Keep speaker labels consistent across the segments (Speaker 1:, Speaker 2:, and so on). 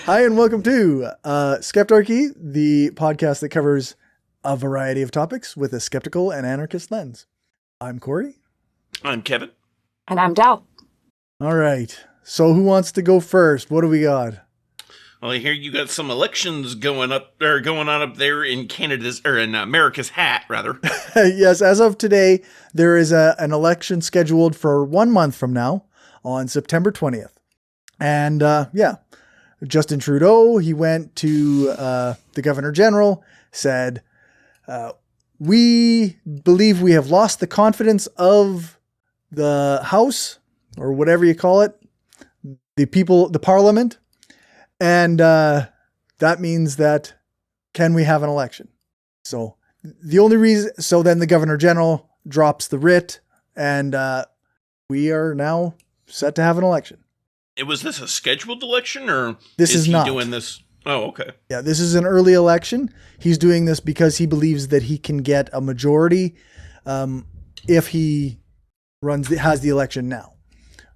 Speaker 1: Hi, and welcome to Skeptarchy, the podcast that covers a variety of topics with a skeptical and anarchist lens. I'm Cory.
Speaker 2: I'm Kevin.
Speaker 3: And I'm Dell.
Speaker 1: All right. So who wants to go first? What do we got?
Speaker 2: Well, I hear you got some elections going on up there in in America's hat, rather.
Speaker 1: Yes, as of today, there is an election scheduled for 1 month from now on September 20th. And Justin Trudeau, he went to the Governor General, said, we believe we have lost the confidence of the House, or whatever you call it, the people, the Parliament. And that means that, can we have an election? So the only reason, so then the Governor General drops the writ, and we are now set to have an election.
Speaker 2: Was this a scheduled election, or
Speaker 1: this is
Speaker 2: he
Speaker 1: not
Speaker 2: doing this? Oh, okay.
Speaker 1: Yeah, this is an early election. He's doing this because he believes that he can get a majority if he has the election now.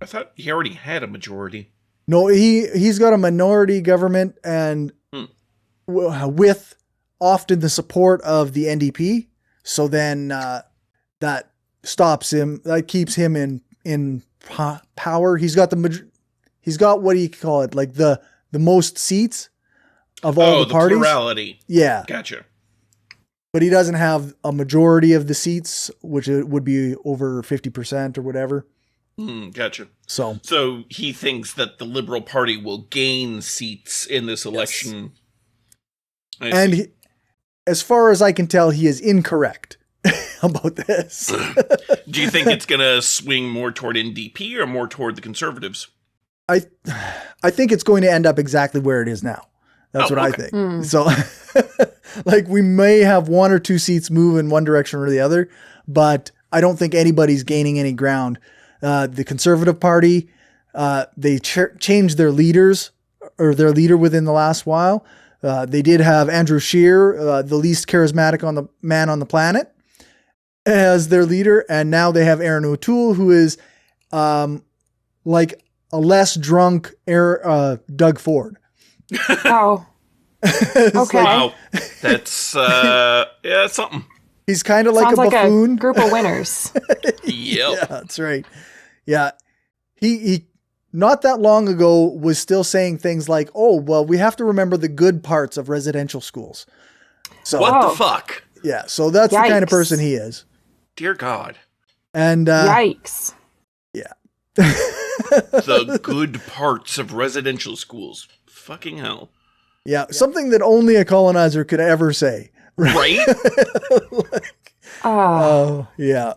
Speaker 2: I thought he already had a majority.
Speaker 1: No, he's got a minority government, and with often the support of the NDP. So then that stops him. That keeps him in power. He's got what do you call it? Like the most seats of all the parties.
Speaker 2: Plurality.
Speaker 1: Yeah.
Speaker 2: Gotcha.
Speaker 1: But he doesn't have a majority of the seats, which would be over 50% or whatever.
Speaker 2: Gotcha.
Speaker 1: So
Speaker 2: he thinks that the Liberal Party will gain seats in this election.
Speaker 1: Yes. And as far as I can tell, he is incorrect about this.
Speaker 2: Do you think it's going to swing more toward NDP or more toward the Conservatives?
Speaker 1: I think it's going to end up exactly where it is now. That's what
Speaker 2: okay.
Speaker 1: I think. So like we may have one or two seats move in one direction or the other, but I don't think anybody's gaining any ground. The Conservative Party, they changed their leaders or their leader within the last while. They did have Andrew Scheer, the least charismatic man on the planet, as their leader. And now they have Aaron O'Toole, who is like a less drunk Doug Ford.
Speaker 3: Oh, okay.
Speaker 2: Wow. That's something.
Speaker 1: He's kind of like
Speaker 3: Sounds
Speaker 1: a buffoon.
Speaker 3: A group of winners.
Speaker 2: Yep.
Speaker 1: Yeah, that's right. Yeah. He not that long ago was still saying things like, oh, well, we have to remember the good parts of residential schools. So
Speaker 2: what the fuck?
Speaker 1: Yeah. So that's the kind of person he is.
Speaker 2: Dear God.
Speaker 1: And
Speaker 3: yikes.
Speaker 1: Yeah.
Speaker 2: The good parts of residential schools. Fucking hell.
Speaker 1: Yeah. Something that only a colonizer could ever say.
Speaker 2: Right?
Speaker 1: Oh, yeah.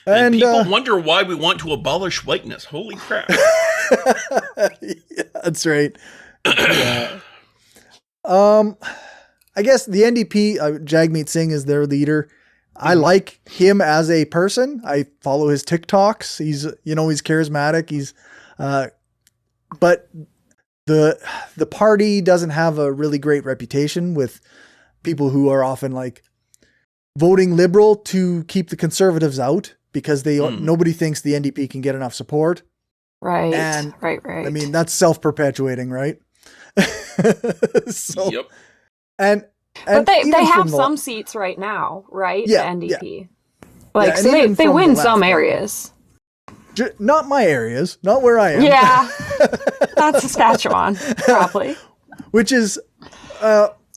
Speaker 2: And people wonder why we want to abolish whiteness. Holy crap.
Speaker 1: Yeah, that's right. Yeah. I guess the NDP, Jagmeet Singh is their leader. I like him as a person. I follow his TikToks. He's charismatic. He's, but the party doesn't have a really great reputation with people who are often like voting Liberal to keep the Conservatives out because nobody thinks the NDP can get enough support.
Speaker 3: Right.
Speaker 1: And
Speaker 3: right.
Speaker 1: I mean, that's self-perpetuating, right? So,
Speaker 2: yep.
Speaker 1: And
Speaker 3: but they have some seats right now, right?
Speaker 1: Yeah,
Speaker 3: the NDP.
Speaker 1: Yeah.
Speaker 3: Like, so they win some areas.
Speaker 1: Not my areas, not where I am.
Speaker 3: Yeah. That's Saskatchewan, probably.
Speaker 1: Which is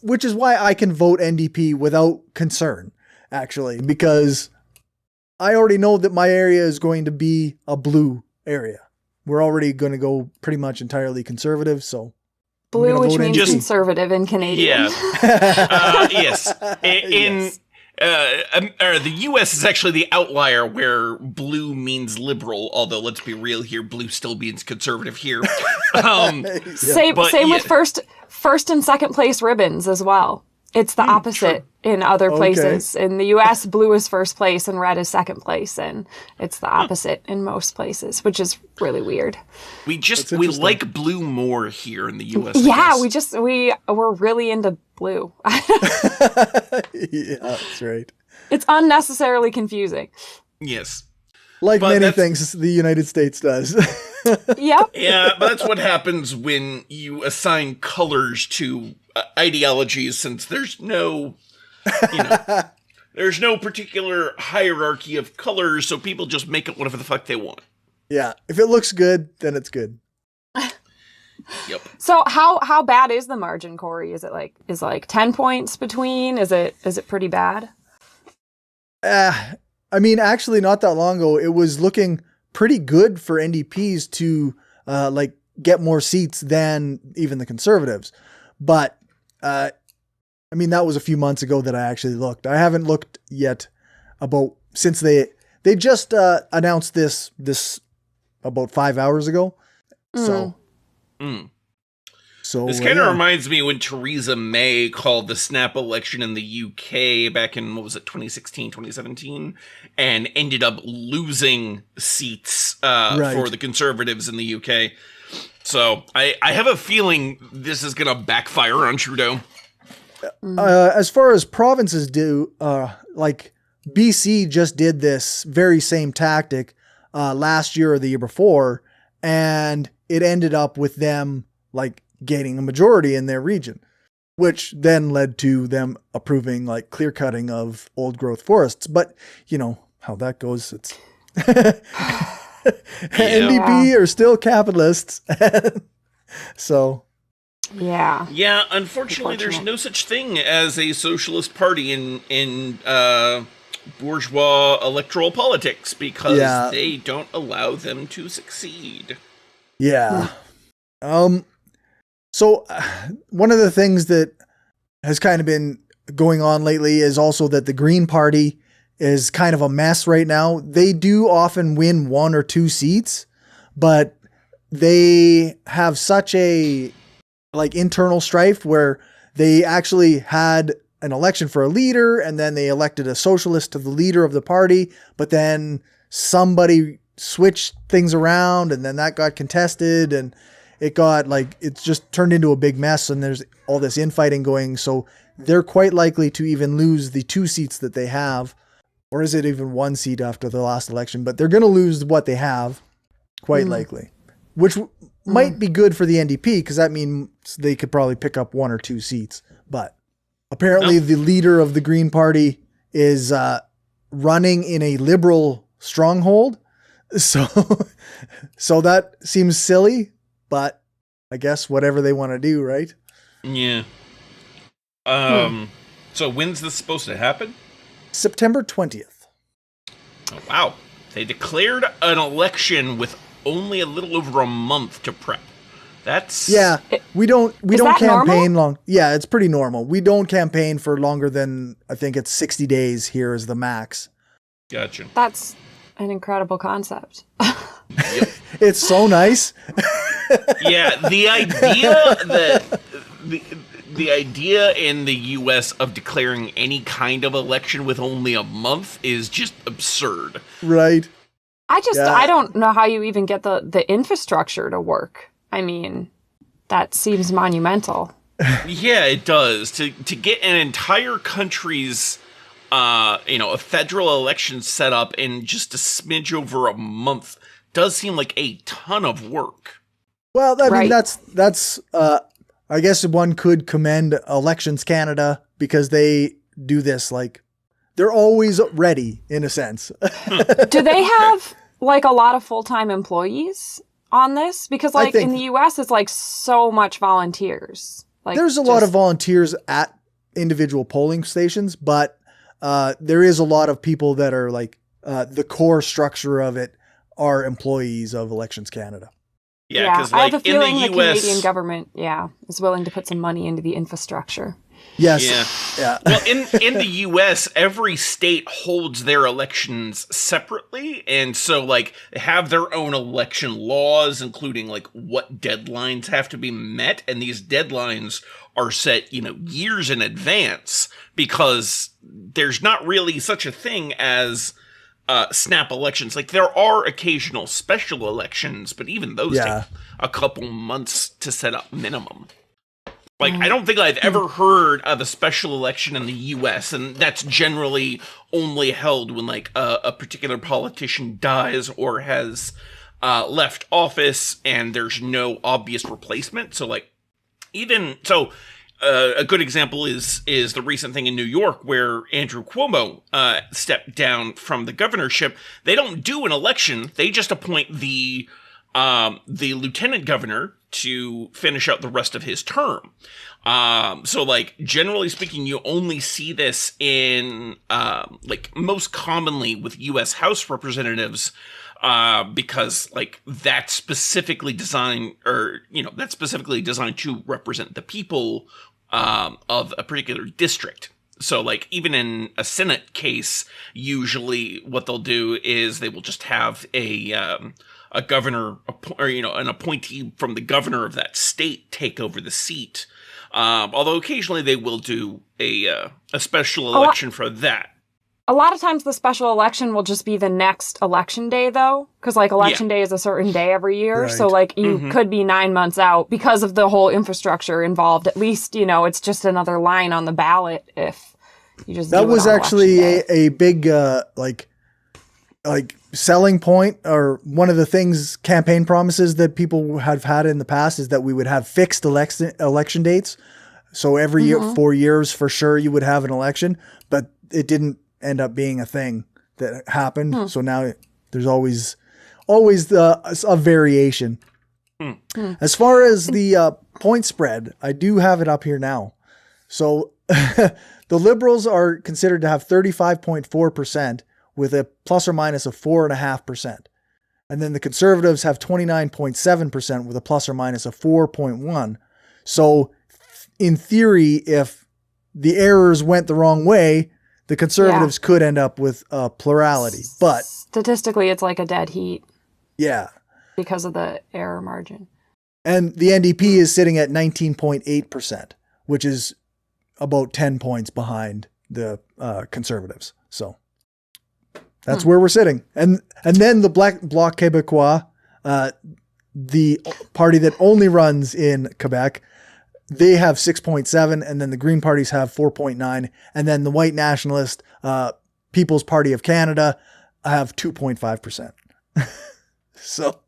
Speaker 1: why I can vote NDP without concern, actually, because I already know that my area is going to be a blue area. We're already going to go pretty much entirely conservative, so
Speaker 3: blue, which means conservative in Canadian.
Speaker 2: Yeah. Yes. The U.S. is actually the outlier where blue means liberal, although let's be real here, blue still means conservative here.
Speaker 3: Same with first and second place ribbons as well. It's the opposite in other places. In the U.S., blue is first place and red is second place, and it's the opposite in most places, which is really weird.
Speaker 2: We like blue more here in the U.S.
Speaker 3: Yeah, we're really into blue.
Speaker 1: Yeah, that's right.
Speaker 3: It's unnecessarily confusing.
Speaker 2: Yes.
Speaker 1: Like many things the United States does.
Speaker 3: Yep.
Speaker 2: Yeah, but that's what happens when you assign colors to ideologies, since there's no, there's no particular hierarchy of colors, so people just make it whatever the fuck they want.
Speaker 1: Yeah, if it looks good, then it's good.
Speaker 2: Yep.
Speaker 3: So how bad is the margin, Cory? Is like 10 points between? Is it pretty bad?
Speaker 1: I mean, actually, not that long ago, it was looking pretty good for NDPs to get more seats than even the Conservatives. But I mean, that was a few months ago that I actually looked. I haven't looked yet since they just announced this about 5 hours ago. So. So
Speaker 2: this kind of reminds me when Theresa May called the snap election in the UK back in, 2016, 2017, and ended up losing seats for the Conservatives in the UK. So I have a feeling this is going to backfire on Trudeau.
Speaker 1: As far as provinces do, BC just did this very same tactic last year or the year before, and it ended up with them gaining a majority in their region, which then led to them approving clear cutting of old growth forests. But you know how that goes. It's NDP are still capitalists. So
Speaker 2: yeah, unfortunately there's no such thing as a socialist party in bourgeois electoral politics, because they don't allow them to succeed.
Speaker 1: Yeah. So one of the things that has kind of been going on lately is also that the Green Party is kind of a mess right now. They do often win 1 or 2 seats, but they have such a internal strife where they actually had an election for a leader, and then they elected a socialist to the leader of the party, but then somebody switched things around, and then that got contested, and it got it's just turned into a big mess, and there's all this infighting going. So they're quite likely to even lose the 2 seats that they have, or is it even 1 seat after the last election? But they're going to lose what they have, quite likely, which might be good for the NDP, because that means they could probably pick up 1 or 2 seats. But apparently the leader of the Green Party is running in a liberal stronghold. So that seems silly, but I guess whatever they want to do, right?
Speaker 2: Yeah. So when's this supposed to happen?
Speaker 1: September 20th.
Speaker 2: Oh, wow. They declared an election with only a little over a month to prep. That's we don't campaign long. Yeah, it's pretty normal. We don't campaign for longer than, I think it's 60 days here is the max. Gotcha.
Speaker 3: That's an incredible concept.
Speaker 2: Yep.
Speaker 1: It's so nice.
Speaker 2: Yeah, the idea that the idea in the US of declaring any kind of election with only a month is just absurd.
Speaker 1: Right.
Speaker 3: I don't know how you even get the infrastructure to work. I mean, that seems monumental.
Speaker 2: Yeah, it does. To get an entire country's a federal election set up in just a smidge over a month does seem like a ton of work.
Speaker 1: Well, I mean, that's I guess one could commend Elections Canada, because they do this they're always ready in a sense.
Speaker 3: Do they have a lot of full-time employees on this? Because in the US it's so much volunteers.
Speaker 1: There's a lot of volunteers at individual polling stations, but there is a lot of people that are the core structure of it are employees of Elections Canada.
Speaker 2: Yeah, because
Speaker 3: I have a feeling
Speaker 2: in the
Speaker 3: the
Speaker 2: US,
Speaker 3: Canadian government, is willing to put some money into the infrastructure.
Speaker 1: Yes. Yeah.
Speaker 2: Well, in the US, every state holds their elections separately, and so they have their own election laws, including what deadlines have to be met, and these deadlines are set, years in advance, because there's not really such a thing as snap elections. There are occasional special elections, but even those take a couple months to set up minimum. Like, I don't think I've ever heard of a special election in the U.S., and that's generally only held when, like, a particular politician dies or has left office and there's no obvious replacement. So, like, a good example is the recent thing in New York where Andrew Cuomo stepped down from the governorship. They don't do an election. They just appoint the lieutenant governor to finish out the rest of his term. So, like, generally speaking, you only see this in, like, most commonly with U.S. House representatives, because, like, that's specifically designed to represent the people, of a particular district. So, like, even in a Senate case, usually what they'll do is they will just have a governor, or, an appointee from the governor of that state take over the seat. Although occasionally they will do a special election for that.
Speaker 3: A lot of times the special election will just be the next election day, though, because, like, election day is a certain day every year. Right. So, like, you could be 9 months out because of the whole infrastructure involved. At least, it's just another line on the ballot if you just
Speaker 1: that was actually a big, like selling point, or one of the things, campaign promises that people have had in the past is that we would have fixed election dates. So every year, 4 years for sure, you would have an election, but it didn't end up being a thing that happened. So now there's always a variation. As far as the point spread, I do have it up here now. So the Liberals are considered to have 35.4%. with a plus or minus of 4.5%. And then the Conservatives have 29.7% with a plus or minus of 4.1. So in theory, if the errors went the wrong way, the Conservatives could end up with a plurality. But
Speaker 3: statistically, it's like a dead heat.
Speaker 1: Yeah.
Speaker 3: Because of the error margin.
Speaker 1: And the NDP is sitting at 19.8%, which is about 10 points behind the Conservatives. So that's where we're sitting. And then the Bloc Québécois, the party that only runs in Quebec, they have 6.7, and then the Green parties have 4.9, and then the White Nationalist People's Party of Canada have 2.5%. So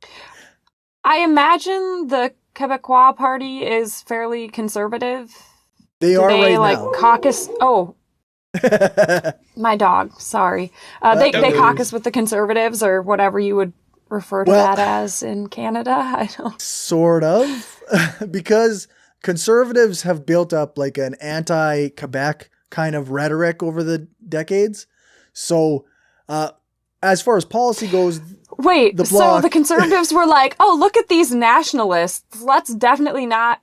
Speaker 3: I imagine the Québécois party is fairly conservative.
Speaker 1: They are right
Speaker 3: like
Speaker 1: now.
Speaker 3: Caucus. Oh. My dog, sorry. They caucus with the Conservatives, or whatever you would refer to that as in Canada. I don't.
Speaker 1: Sort of, because Conservatives have built up like an anti-Quebec kind of rhetoric over the decades. So, as far as policy goes,
Speaker 3: so the Conservatives were like, "Oh, look at these nationalists. Let's definitely not."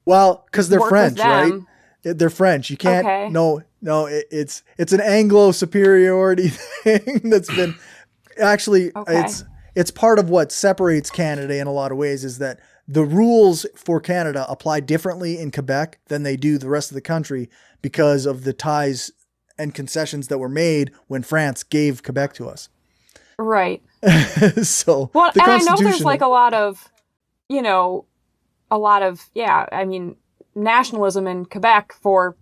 Speaker 1: Well, because they're French, right? They're French. You can't. Okay. No, it's an Anglo superiority thing that's been actually it's part of what separates Canada in a lot of ways, is that the rules for Canada apply differently in Quebec than they do the rest of the country because of the ties and concessions that were made when France gave Quebec to us.
Speaker 3: Right.
Speaker 1: So
Speaker 3: well, and I know there's like a lot of nationalism in Quebec for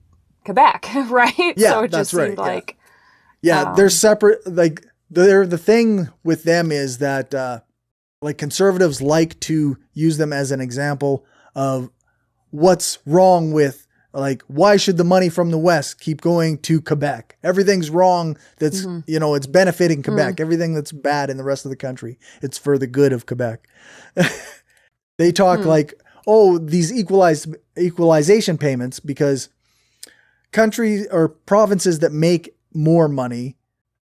Speaker 3: Quebec, right?
Speaker 1: Yeah,
Speaker 3: so it
Speaker 1: that's
Speaker 3: just
Speaker 1: right.
Speaker 3: Seemed like,
Speaker 1: they're separate. Like the thing with them is that like Conservatives like to use them as an example of what's wrong with, like, why should the money from the West keep going to Quebec? Everything's wrong. That's, it's benefiting Quebec. Everything that's bad in the rest of the country, it's for the good of Quebec. They talk like, oh, these equalization payments, because countries or provinces that make more money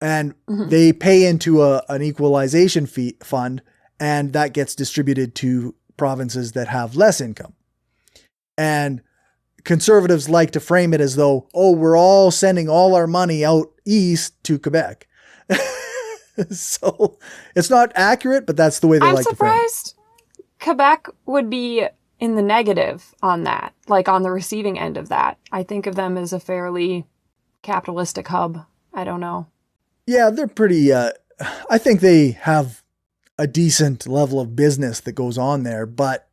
Speaker 1: and they pay into an equalization fund, and that gets distributed to provinces that have less income. And Conservatives like to frame it as though, oh, we're all sending all our money out east to Quebec. So it's not accurate, but that's the way they like to frame it. I'm
Speaker 3: surprised Quebec would be in the negative on that, like on the receiving end of that. I think of them as a fairly capitalistic hub. I don't know.
Speaker 1: Yeah, they're pretty, I think they have a decent level of business that goes on there, but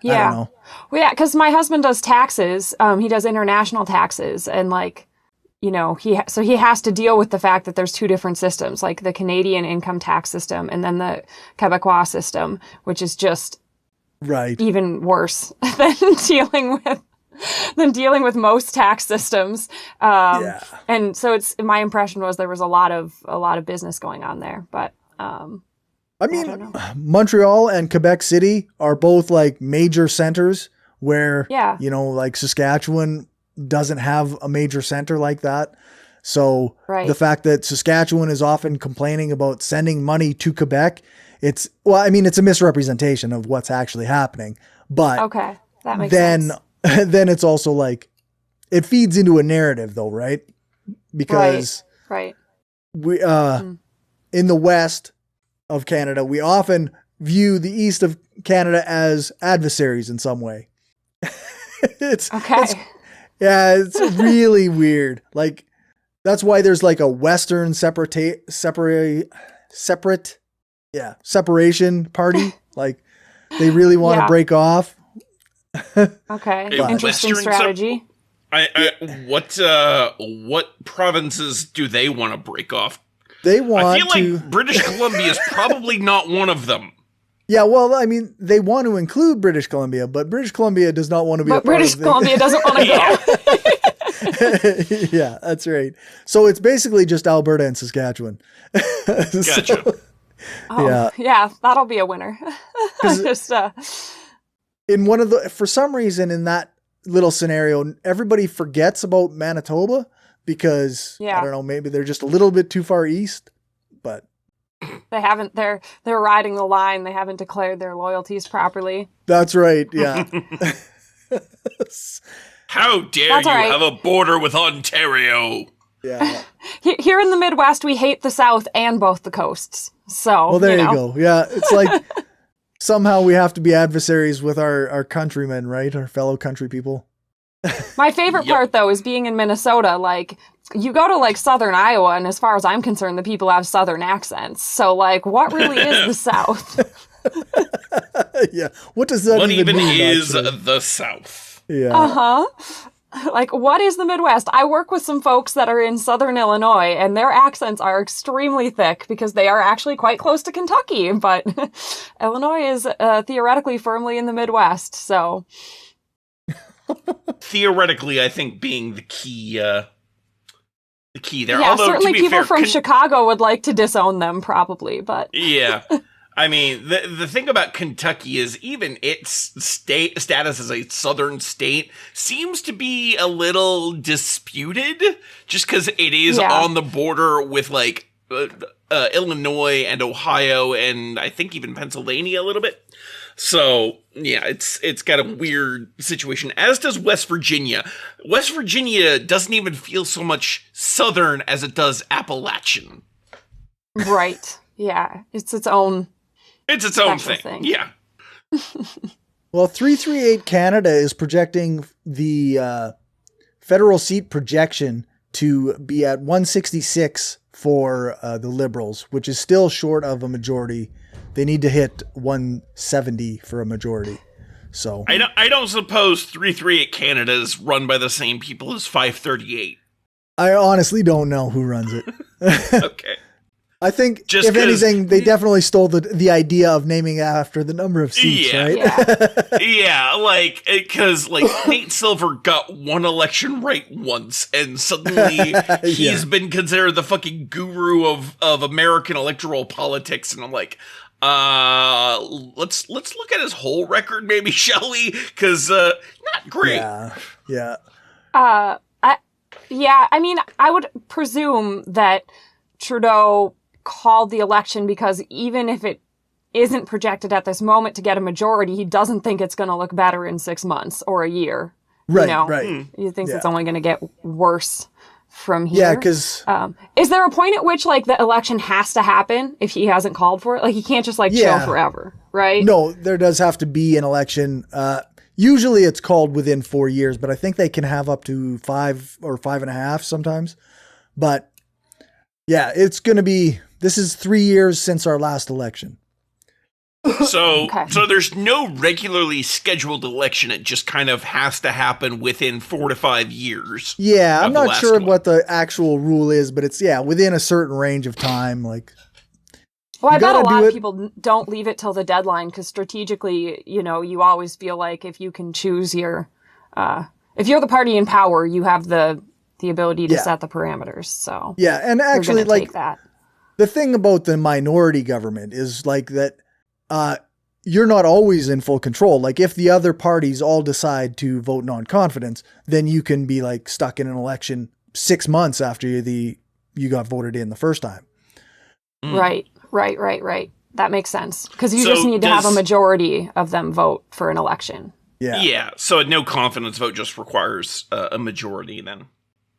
Speaker 1: I don't know.
Speaker 3: Well, yeah, because my husband does taxes. He does international taxes, and like, you know, he has to deal with the fact that there's two different systems, like the Canadian income tax system and then the Quebecois system, which is just even worse than dealing with most tax systems. And so my impression was there was a lot of business going on there, but.
Speaker 1: I mean, Montreal and Quebec City are both like major centers where, you know, like Saskatchewan doesn't have a major center like that. So the fact that Saskatchewan is often complaining about sending money to Quebec, it's a misrepresentation of what's actually happening. But
Speaker 3: that makes sense.
Speaker 1: Then it's also like, it feeds into a narrative though, right? Because we, in the West of Canada, we often view the East of Canada as adversaries in some way. It's really weird. Like, that's why there's like a Western separation party. Like, they really want to break off.
Speaker 3: Interesting strategy.
Speaker 2: What provinces do they want to break off?
Speaker 1: They want
Speaker 2: I feel like British Columbia is probably not one of them.
Speaker 1: Yeah, well, I mean, they want to include British Columbia, but British Columbia does not want to be
Speaker 3: British Columbia doesn't want
Speaker 1: to go. Yeah, that's right. So it's basically just Alberta and Saskatchewan.
Speaker 2: Gotcha.
Speaker 3: Yeah, that'll be a winner.
Speaker 1: For some reason in that little scenario, everybody forgets about Manitoba. Because I don't know, maybe they're just a little bit too far east, but
Speaker 3: they're riding the line. They haven't declared their loyalties properly.
Speaker 1: That's right. Yeah.
Speaker 2: How dare you have a border with Ontario?
Speaker 1: Yeah.
Speaker 3: Here in the Midwest, we hate the South and both the coasts. So,
Speaker 1: well, there you go. Yeah. It's like somehow we have to be adversaries with our countrymen, right? Our fellow country people.
Speaker 3: My favorite part, though, is being in Minnesota. Like, you go to, like, southern Iowa, and as far as I'm concerned, the people have southern accents. So, like, what really is the South?
Speaker 1: Yeah. What does that even mean? What even
Speaker 2: is the South?
Speaker 1: Yeah.
Speaker 3: Like, what is the Midwest? I work with some folks that are in southern Illinois, and their accents are extremely thick because they are actually quite close to Kentucky. But Illinois is theoretically firmly in the Midwest, so...
Speaker 2: Theoretically, I think being the key there.
Speaker 3: Yeah,
Speaker 2: although,
Speaker 3: certainly
Speaker 2: to be
Speaker 3: people
Speaker 2: fair,
Speaker 3: from Chicago would like to disown them, probably, but...
Speaker 2: Yeah. I mean, the thing about Kentucky is even its status as a southern state seems to be a little disputed, just because it is on the border with, like, Illinois and Ohio and I think even Pennsylvania a little bit. So, yeah, it's got a weird situation, as does West Virginia. West Virginia doesn't even feel so much southern as it does Appalachian.
Speaker 3: Right. Yeah. It's its own
Speaker 2: thing. Yeah.
Speaker 1: Well, 338 Canada is projecting the federal seat projection to be at 166 for the Liberals, which is still short of a majority. They need to hit 170 for a majority. So
Speaker 2: I don't suppose 338 Canada is run by the same people as 538.
Speaker 1: I honestly don't know who runs it.
Speaker 2: Okay.
Speaker 1: I think, if anything, they definitely stole the idea of naming after the number of seats, right?
Speaker 2: Yeah, like, because, like, Nate Silver got one election right once, and suddenly he's been considered the fucking guru of American electoral politics, and I'm like, let's look at his whole record, maybe, shall we? Because, not great.
Speaker 1: Yeah.
Speaker 3: I mean, I would presume that Trudeau called the election because even if it isn't projected at this moment to get a majority, he doesn't think it's going to look better in 6 months or a year.
Speaker 1: Right,
Speaker 3: you know?
Speaker 1: right.
Speaker 3: He thinks it's only going to get worse from here.
Speaker 1: Yeah, because...
Speaker 3: is there a point at which, like, the election has to happen if he hasn't called for it? Like, he can't just, like, chill forever, right?
Speaker 1: No, there does have to be an election. Usually it's called within 4 years, but I think they can have up to 5 or 5.5 sometimes. But, yeah, it's going to be... This is 3 years since our last election.
Speaker 2: So,
Speaker 3: Okay.
Speaker 2: so there's no regularly scheduled election. It just kind of has to happen within 4 to 5 years.
Speaker 1: Yeah, I'm
Speaker 2: of the
Speaker 1: not
Speaker 2: last
Speaker 1: sure
Speaker 2: one.
Speaker 1: what the actual rule is, but it's within a certain range of time. Like,
Speaker 3: Well, I bet a
Speaker 1: gotta
Speaker 3: lot
Speaker 1: do
Speaker 3: of
Speaker 1: it-
Speaker 3: people don't leave it till the deadline because strategically, you always feel like if you can choose your, if you're the party in power, you have the ability to
Speaker 1: Yeah.
Speaker 3: set the parameters. So
Speaker 1: yeah, and
Speaker 3: you're
Speaker 1: actually,
Speaker 3: gonna
Speaker 1: like,
Speaker 3: take that.
Speaker 1: the thing about the minority government is like that you're not always in full control. Like if the other parties all decide to vote non-confidence, then you can be like stuck in an election 6 months after you got voted in the first time.
Speaker 3: Right. That makes sense because you
Speaker 2: So
Speaker 3: just need to have a
Speaker 2: does-
Speaker 3: majority of them vote for an election.
Speaker 1: Yeah.
Speaker 2: Yeah, so a no confidence vote just requires a majority then.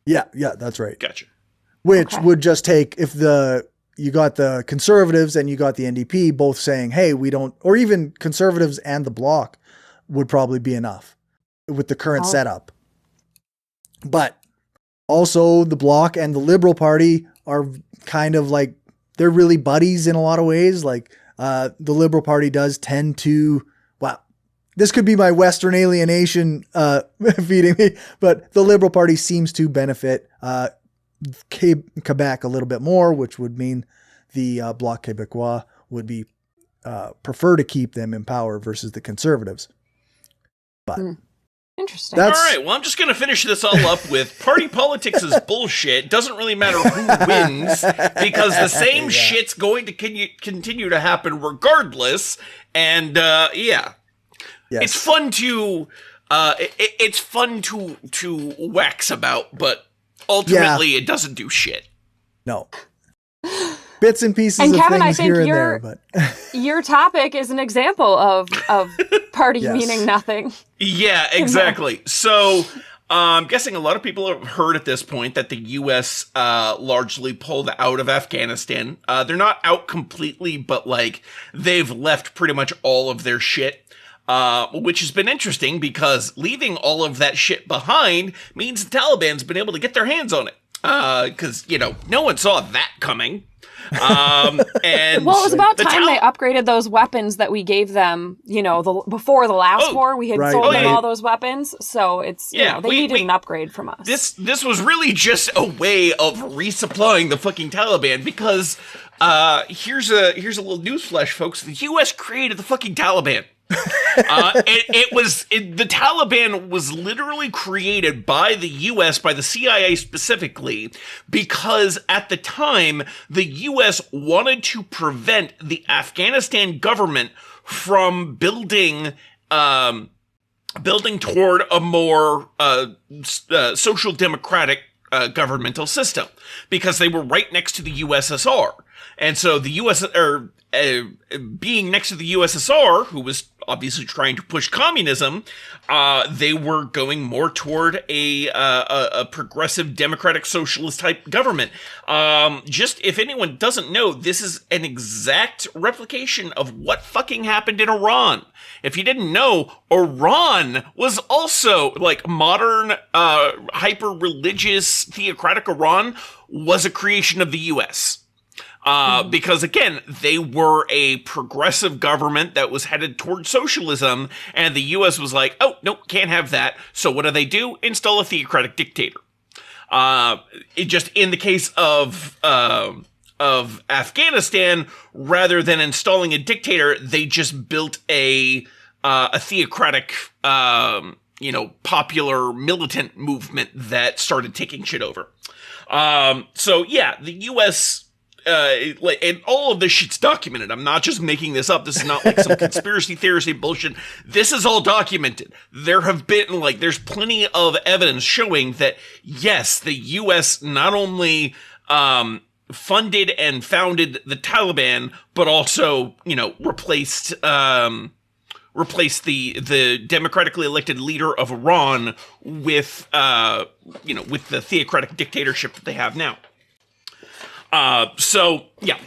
Speaker 1: Yeah, that's right.
Speaker 2: Gotcha.
Speaker 1: Which
Speaker 3: Okay.
Speaker 1: would just take if you got the conservatives and you got the NDP both saying, hey, we don't, or even conservatives and the bloc would probably be enough with the current setup. But also the bloc and the Liberal Party are kind of like, they're really buddies in a lot of ways. Like the Liberal Party does tend to, wow, this could be my Western alienation feeding me, but the Liberal Party seems to benefit Quebec a little bit more, which would mean the Bloc Québécois would be prefer to keep them in power versus the Conservatives. But
Speaker 3: Interesting.
Speaker 1: That's-
Speaker 2: All right, well, I'm just going to finish this all up with party politics is bullshit. Doesn't really matter who wins because the same shit's going to continue to happen regardless. And
Speaker 1: yes.
Speaker 2: it's fun to it's fun to wax about, but ultimately it doesn't do shit.
Speaker 1: No. Bits and pieces
Speaker 3: And
Speaker 1: of
Speaker 3: Kevin, I
Speaker 1: things
Speaker 3: think
Speaker 1: here and
Speaker 3: you're-
Speaker 1: there, but
Speaker 3: Your topic is an example of party
Speaker 1: Yes.
Speaker 3: meaning nothing.
Speaker 2: Yeah, exactly. So I'm guessing a lot of people have heard at this point that the U.S. Largely pulled out of Afghanistan. They're not out completely, but like they've left pretty much all of their shit. Which has been interesting because leaving all of that shit behind means the Taliban's been able to get their hands on it. Because, no one saw that coming. And
Speaker 3: Well, it was about
Speaker 2: the
Speaker 3: time they upgraded those weapons that we gave them, before the last war. We had
Speaker 1: Right,
Speaker 3: sold them
Speaker 1: right.
Speaker 3: all those weapons. So it's,
Speaker 2: Yeah,
Speaker 3: they needed an upgrade from us.
Speaker 2: This was really just a way of resupplying the fucking Taliban because here's a little newsflash, folks. The U.S. created the fucking Taliban. The Taliban was literally created by the U.S., by the CIA specifically, because at the time, the U.S. wanted to prevent the Afghanistan government from building toward a more social democratic governmental system, because they were right next to the USSR. And so the U.S. Being next to the USSR, who was obviously trying to push communism, they were going more toward a progressive democratic socialist type government. Just if anyone doesn't know, this is an exact replication of what fucking happened in Iran. If you didn't know, Iran was also like modern, hyper-religious, theocratic Iran was a creation of the U.S. Because again, they were a progressive government that was headed toward socialism, and the U.S. was like, oh, no, can't have that. So what do? Install a theocratic dictator. In the case of Afghanistan, rather than installing a dictator, they just built a theocratic, popular militant movement that started taking shit over. So yeah, the U.S., and all of this shit's documented. I'm not just making this up. This is not like some conspiracy theory bullshit. This is all documented. There have been, there's plenty of evidence showing that, yes, the U.S. not only, funded and founded the Taliban, but also, replaced the democratically elected leader of Iran with the theocratic dictatorship that they have now. So yeah.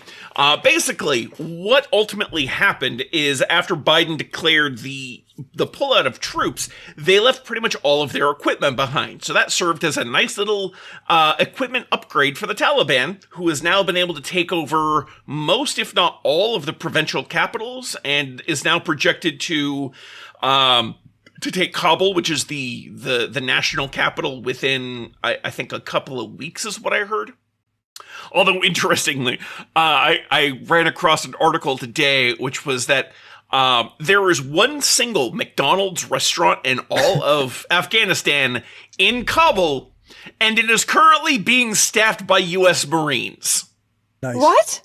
Speaker 2: Basically, what ultimately happened is after Biden declared the pullout of troops, they left pretty much all of their equipment behind. So that served as a nice little equipment upgrade for the Taliban, who has now been able to take over most, if not all, of the provincial capitals, and is now projected to take Kabul, which is the national capital, within, I think, a couple of weeks, is what I heard. Although, interestingly, I ran across an article today, which was that there is one single McDonald's restaurant in all of Afghanistan in Kabul, and it is currently being staffed by U.S. Marines.
Speaker 1: Nice.
Speaker 3: What?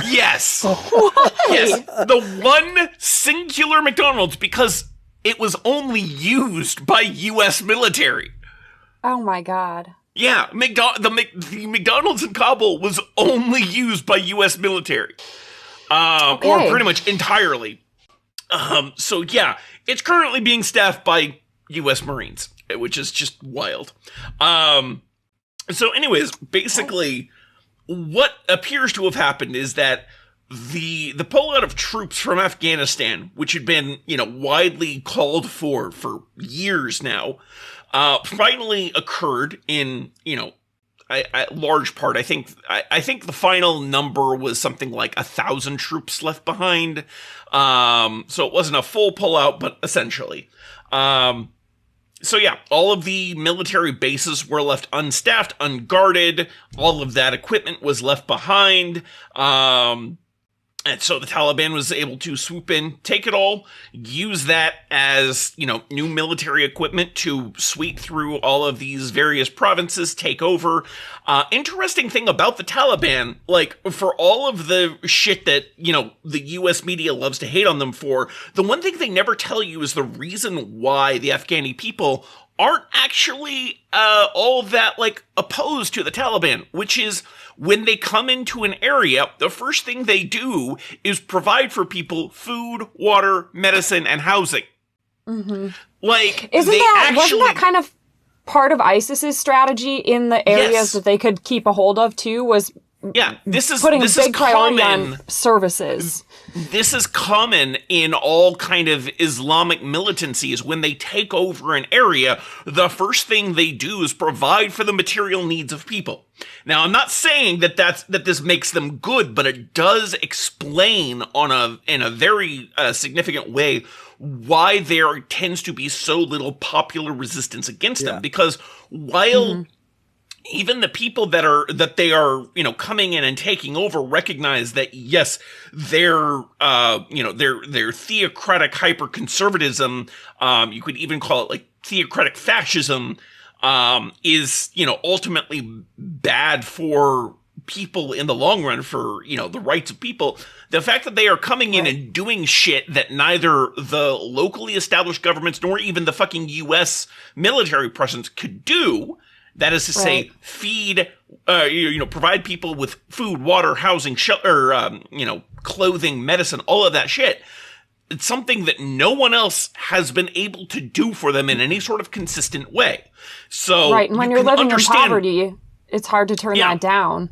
Speaker 2: Yes.
Speaker 3: Why?
Speaker 2: Yes. The one singular McDonald's, because it was only used by U.S. military.
Speaker 3: Oh my God.
Speaker 2: Yeah, the McDonald's in Kabul was only used by U.S. military, or pretty much entirely. So yeah, it's currently being staffed by U.S. Marines, which is just wild. So anyways, basically, what appears to have happened is that the pullout of troops from Afghanistan, which had been, widely called for years now, finally occurred in, a large part. I think the final number was something like 1,000 troops left behind. So it wasn't a full pullout, but essentially. So yeah, all of the military bases were left unstaffed, unguarded. All of that equipment was left behind. And so the Taliban was able to swoop in, take it all, use that as, new military equipment to sweep through all of these various provinces, take over. Interesting thing about the Taliban, for all of the shit that, the U.S. media loves to hate on them for, the one thing they never tell you is the reason why the Afghani people aren't actually all that, opposed to the Taliban, which is when they come into an area, the first thing they do is provide for people food, water, medicine, and housing.
Speaker 3: Mm-hmm.
Speaker 2: Wasn't
Speaker 3: that kind of part of ISIS's strategy in the areas that they could keep a hold of too? This is big priority on services.
Speaker 2: This is common in all kind of Islamic militancies. When they take over an area, the first thing they do is provide for the material needs of people. Now, I'm not saying that this makes them good, but it does explain in a very significant way why there tends to be so little popular resistance against them. Because while even the people that they are, coming in and taking over recognize that, yes, their theocratic hyper-conservatism, you could even call it theocratic fascism, is, ultimately bad for people in the long run, for, the rights of people. The fact that they are coming in and doing shit that neither the locally established governments nor even the fucking U.S. military presence could do, that is to say, feed, provide people with food, water, housing, shelter, clothing, medicine, all of that shit. It's something that no one else has been able to do for them in any sort of consistent way. So,
Speaker 3: and when you're living in poverty, it's hard to turn that down.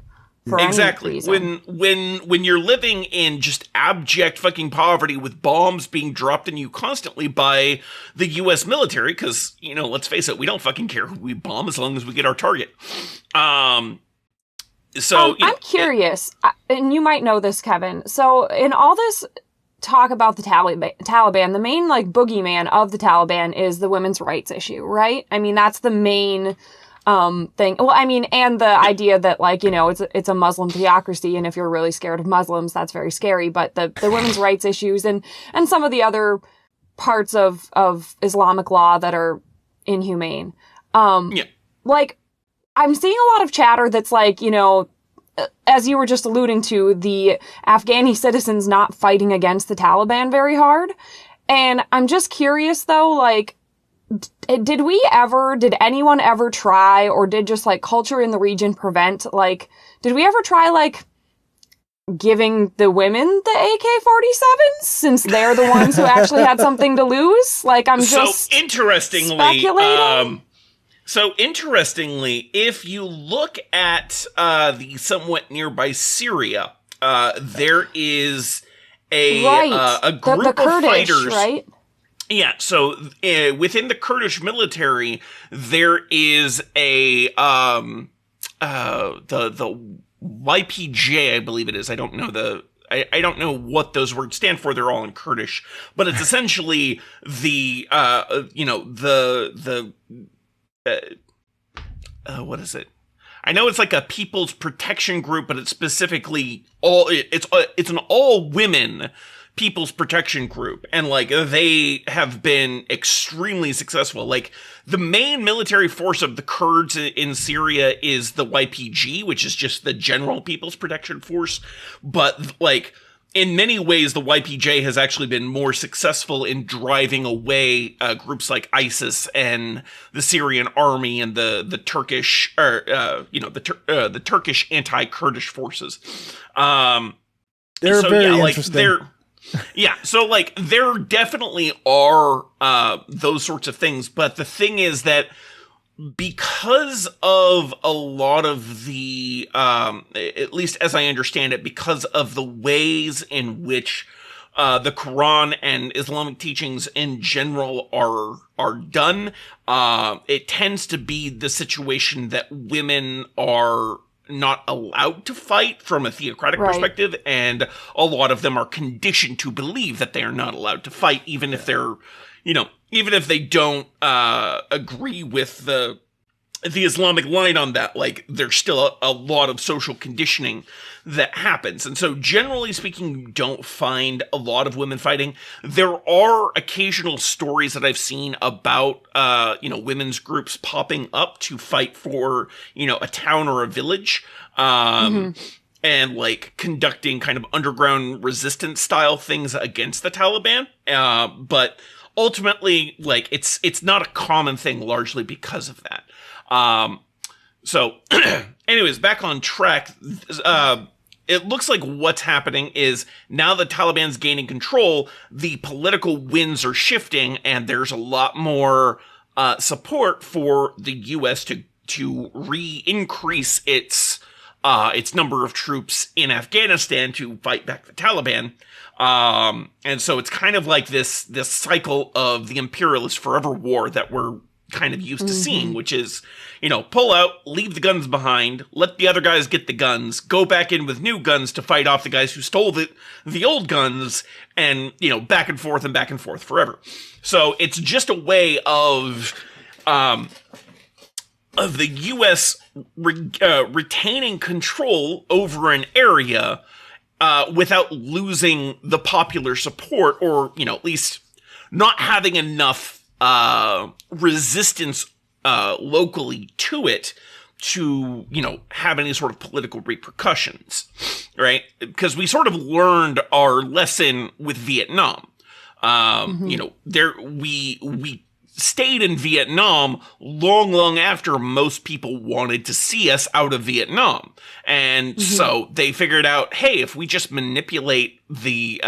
Speaker 3: For
Speaker 2: exactly.
Speaker 3: Any reason.
Speaker 2: When you're living in just abject fucking poverty with bombs being dropped on you constantly by the U.S. military, because, let's face it, we don't fucking care who we bomb as long as we get our target. I'm
Speaker 3: curious, and you might know this, Kevin. So in all this talk about the Taliban, the main boogeyman of the Taliban is the women's rights issue, right? I mean, that's the main thing. Well, I mean, and the idea that it's a Muslim theocracy, and if you're really scared of Muslims, that's very scary. But the women's rights issues and some of the other parts of Islamic law that are inhumane. I'm seeing a lot of chatter that's as you were just alluding to, the Afghani citizens not fighting against the Taliban very hard. And I'm just curious though, did anyone ever try, or did just culture in the region prevent, did we ever try giving the women the AK-47s, since they're the ones who actually had something to lose? I'm just speculating.
Speaker 2: So interestingly, if you look at the somewhat nearby Syria, there is a group
Speaker 3: the Kurdish,
Speaker 2: of fighters,
Speaker 3: right?
Speaker 2: Yeah, so within the Kurdish military, there is a the YPJ, I believe it is. I don't know I don't know what those words stand for. They're all in Kurdish, but it's essentially the what is it? I know it's like a people's protection group, but it's specifically it's an all women people's protection group, and like they have been extremely successful. Like the main military force of the Kurds in Syria is the YPG, which is just the General People's Protection Force, but like in many ways the YPJ has actually been more successful in driving away groups like ISIS and the Syrian army and the Turkish the Turkish anti-Kurdish forces.
Speaker 1: They're very interesting.
Speaker 2: Yeah, so like there definitely are those sorts of things, but the thing is that because of a lot of the, at least as I understand it, because of the ways in which the Quran and Islamic teachings in general are done, it tends to be the situation that women are not allowed to fight from a theocratic perspective, and a lot of them are conditioned to believe that they are not allowed to fight, even if they're, even if they don't agree with the Islamic line on that. Like there's still a lot of social conditioning that happens, and so generally speaking, you don't find a lot of women fighting. There are occasional stories that I've seen about women's groups popping up to fight for a town or a village, and like conducting kind of underground resistance style things against the Taliban, but ultimately like it's not a common thing, largely because of that. So anyways, back on track. It looks like what's happening is now the Taliban's gaining control, the political winds are shifting, and there's a lot more support for the U.S. to re-increase its number of troops in Afghanistan to fight back the Taliban. And so it's kind of like this cycle of the imperialist forever war that we're kind of used to seeing, which is, pull out, leave the guns behind, let the other guys get the guns, go back in with new guns to fight off the guys who stole the old guns, and, back and forth forever. So it's just a way of the U.S. retaining control over an area without losing the popular support, or, at least not having enough resistance locally to it to, have any sort of political repercussions, right? Because we sort of learned our lesson with Vietnam. We stayed in Vietnam long after most people wanted to see us out of Vietnam. And so they figured out, hey, if we just manipulate the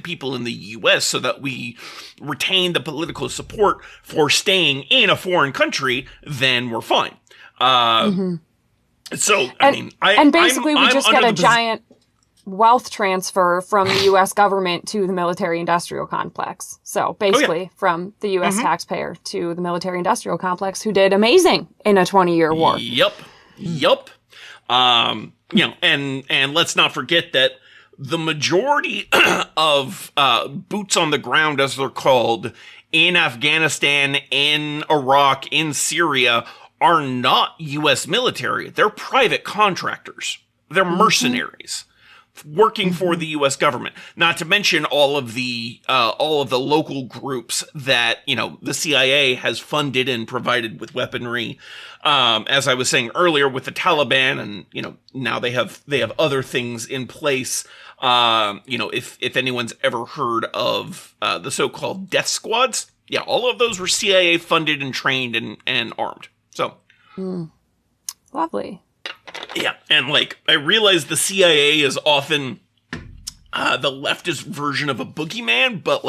Speaker 2: people in the U.S. so that we retain the political support for staying in a foreign country, then we're fine. So,
Speaker 3: basically we just get a giant wealth transfer from the U.S. government to the military-industrial complex. So basically from the U.S. taxpayer to the military-industrial complex, who did amazing in a 20-year war.
Speaker 2: Yep. And let's not forget that the majority of boots on the ground, as they're called, in Afghanistan, in Iraq, in Syria, are not U.S. military. They're private contractors. They're mercenaries working for the U.S. government. Not to mention all of the local groups that the CIA has funded and provided with weaponry. As I was saying earlier, with the Taliban, and now they have other things in place. If anyone's ever heard of the so-called death squads, all of those were CIA funded and trained and armed. So
Speaker 3: lovely.
Speaker 2: Yeah, and I realize the CIA is often the leftist version of a boogeyman, but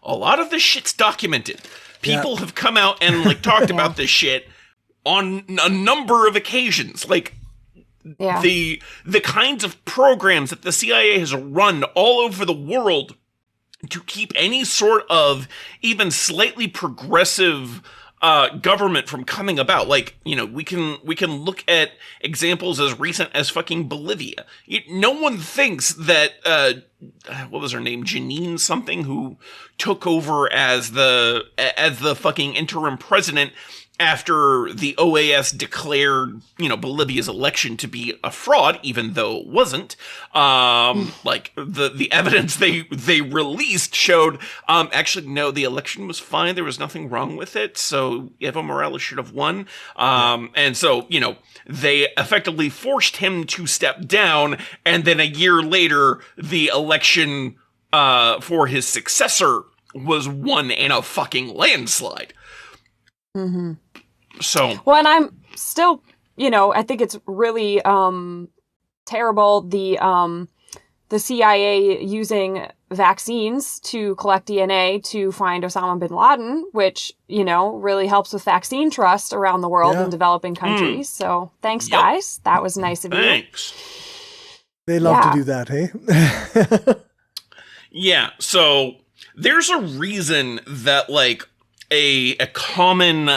Speaker 2: a lot of this shit's documented. People have come out and talked about this shit on a number of occasions. the kinds of programs that the CIA has run all over the world to keep any sort of even slightly progressive government from coming about. Like, you know, we can look at examples as recent as fucking Bolivia. No one thinks that what was her name, Janine something, who took over as the fucking interim president after the OAS declared, you know, Bolivia's election to be a fraud, even though it wasn't. Like the evidence they released showed, actually, no, the election was fine. There was nothing wrong with it. So Evo Morales should have won. And so, you know, they effectively forced him to step down. And then a year later, the election, for his successor was won in a fucking landslide.
Speaker 3: Mm-hmm.
Speaker 2: So
Speaker 3: well, and I'm still, you know, I think it's really terrible the CIA using vaccines to collect DNA to find Osama bin Laden, which, you know, really helps with vaccine trust around the world in developing countries. So thanks, guys. That was nice of you.
Speaker 2: Thanks.
Speaker 1: They love to do that, hey?
Speaker 2: Yeah. So there's a reason that, like, a common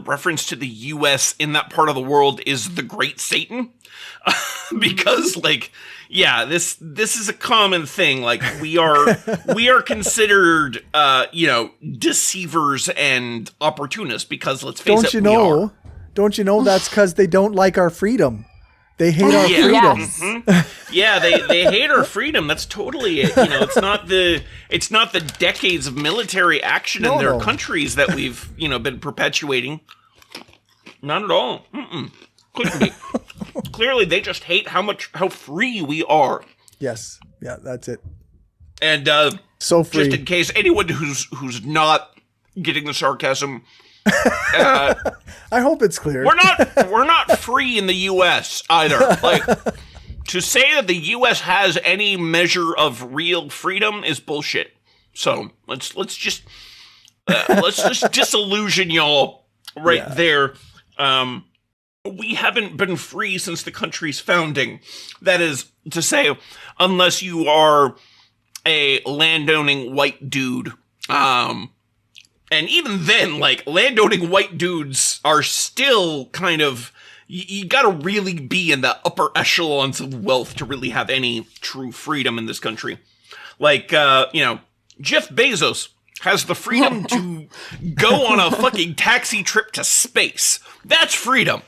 Speaker 2: reference to the U.S. in that part of the world is the Great Satan, because, like, yeah, this is a common thing. Like, we are considered, you know, deceivers and opportunists because, let's face it,
Speaker 1: don't you know that's because they don't like our freedom. They hate our freedom.
Speaker 3: Yes.
Speaker 2: Mm-hmm. Yeah, they hate our freedom. That's totally it. You know, it's not the decades of military action in their countries that we've, you know, been perpetuating. Not at all. Couldn't be. Clearly, they just hate how free we are.
Speaker 1: Yes. Yeah, that's it.
Speaker 2: And
Speaker 1: so free.
Speaker 2: Just in case anyone who's not getting the sarcasm.
Speaker 1: I hope it's clear.
Speaker 2: We're not free in the U.S. either. Like, to say that the U.S. has any measure of real freedom is bullshit. So let's just disillusion y'all there. We haven't been free since the country's founding. That is to say, unless you are a landowning white dude. And even then, like, landowning white dudes are still kind of, you gotta really be in the upper echelons of wealth to really have any true freedom in this country. Like, you know, Jeff Bezos has the freedom to go on a fucking taxi trip to space. That's freedom.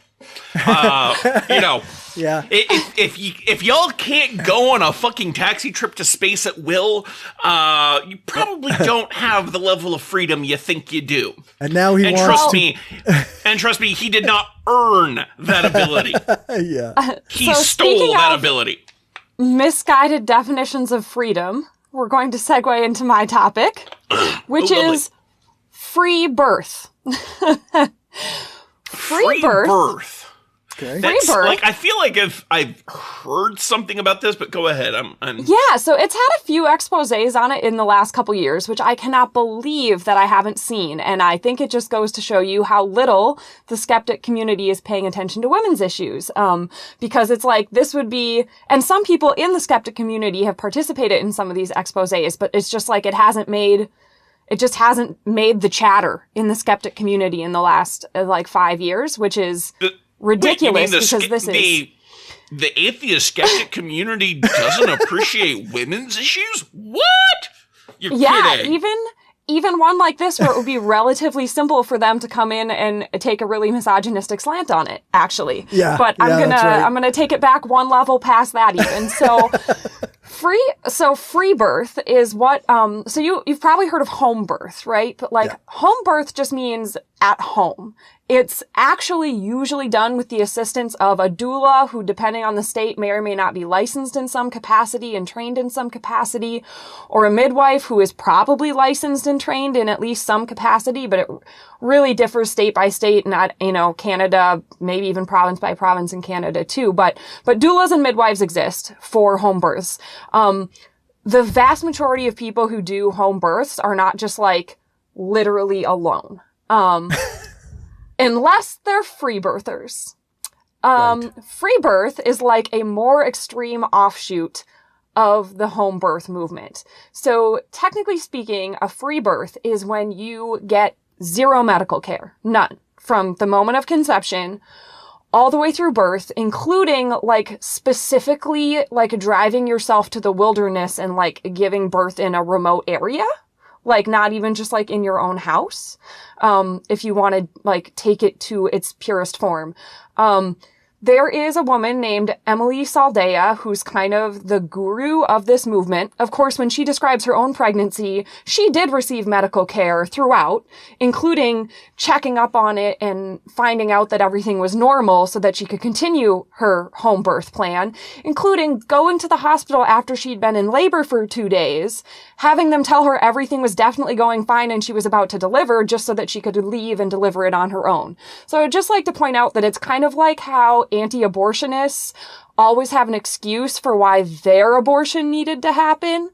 Speaker 2: You know,
Speaker 1: yeah.
Speaker 2: If y'all can't go on a fucking taxi trip to space at will, you probably don't have the level of freedom you think you do.
Speaker 1: And now he wants
Speaker 2: trust me, he did not earn that ability.
Speaker 1: Yeah,
Speaker 2: he stole that ability.
Speaker 3: Misguided definitions of freedom. We're going to segue into my topic, which is free birth. Free birth.
Speaker 1: Okay.
Speaker 3: Free birth.
Speaker 2: Like, I feel like I've heard something about this, but go ahead.
Speaker 3: Yeah, so it's had a few exposés on it in the last couple years, which I cannot believe that I haven't seen. And I think it just goes to show you how little the skeptic community is paying attention to women's issues. Because it's like, this would be, and some people in the skeptic community have participated in some of these exposés, but it's just like, it just hasn't made the chatter in the skeptic community in the last, like, 5 years, which is ridiculous. The
Speaker 2: atheist skeptic community doesn't appreciate women's issues? What? You're kidding.
Speaker 3: Even one like this where it would be relatively simple for them to come in and take a really misogynistic slant on it, actually.
Speaker 1: Yeah.
Speaker 3: But I'm gonna take it back one level past that even. So free birth is what so you've probably heard of home birth, right? But like home birth just means at home. It's actually usually done with the assistance of a doula who, depending on the state, may or may not be licensed in some capacity and trained in some capacity, or a midwife who is probably licensed and trained in at least some capacity, but it really differs state by state, not, you know, Canada, maybe even province by province in Canada too. But doulas and midwives exist for home births. The vast majority of people who do home births are not just like literally alone. Unless they're free birthers. Free birth is like a more extreme offshoot of the home birth movement. So technically speaking, a free birth is when you get zero medical care, none, from the moment of conception all the way through birth, including like specifically like driving yourself to the wilderness and like giving birth in a remote area. Like not even just like in your own house. If you want to like take it to its purest form. There is a woman named Emily Saldea who's kind of the guru of this movement. Of course, when she describes her own pregnancy, she did receive medical care throughout, including checking up on it and finding out that everything was normal so that she could continue her home birth plan, including going to the hospital after she'd been in labor for 2 days, having them tell her everything was definitely going fine and she was about to deliver just so that she could leave and deliver it on her own. So I'd just like to point out that it's kind of like how anti-abortionists always have an excuse for why their abortion needed to happen.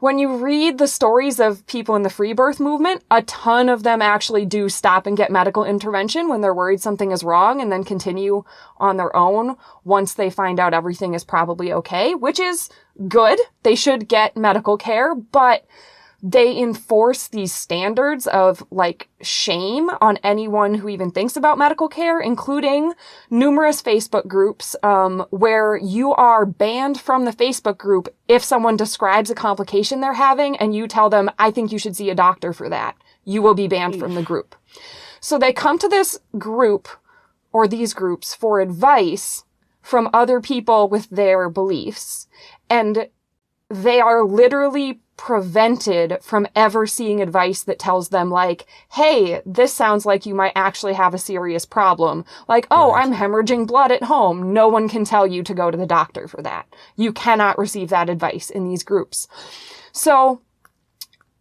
Speaker 3: When you read the stories of people in the free birth movement, a ton of them actually do stop and get medical intervention when they're worried something is wrong and then continue on their own once they find out everything is probably okay, which is good. They should get medical care, but they enforce these standards of like shame on anyone who even thinks about medical care, including numerous Facebook groups where you are banned from the Facebook group if someone describes a complication they're having and you tell them, I think you should see a doctor for that. You will be banned from the group. So they come to this group or these groups for advice from other people with their beliefs, and they are literally prevented from ever seeing advice that tells them like, hey, this sounds like you might actually have a serious problem. Like, oh, right. I'm hemorrhaging blood at home. No one can tell you to go to the doctor for that. You cannot receive that advice in these groups. So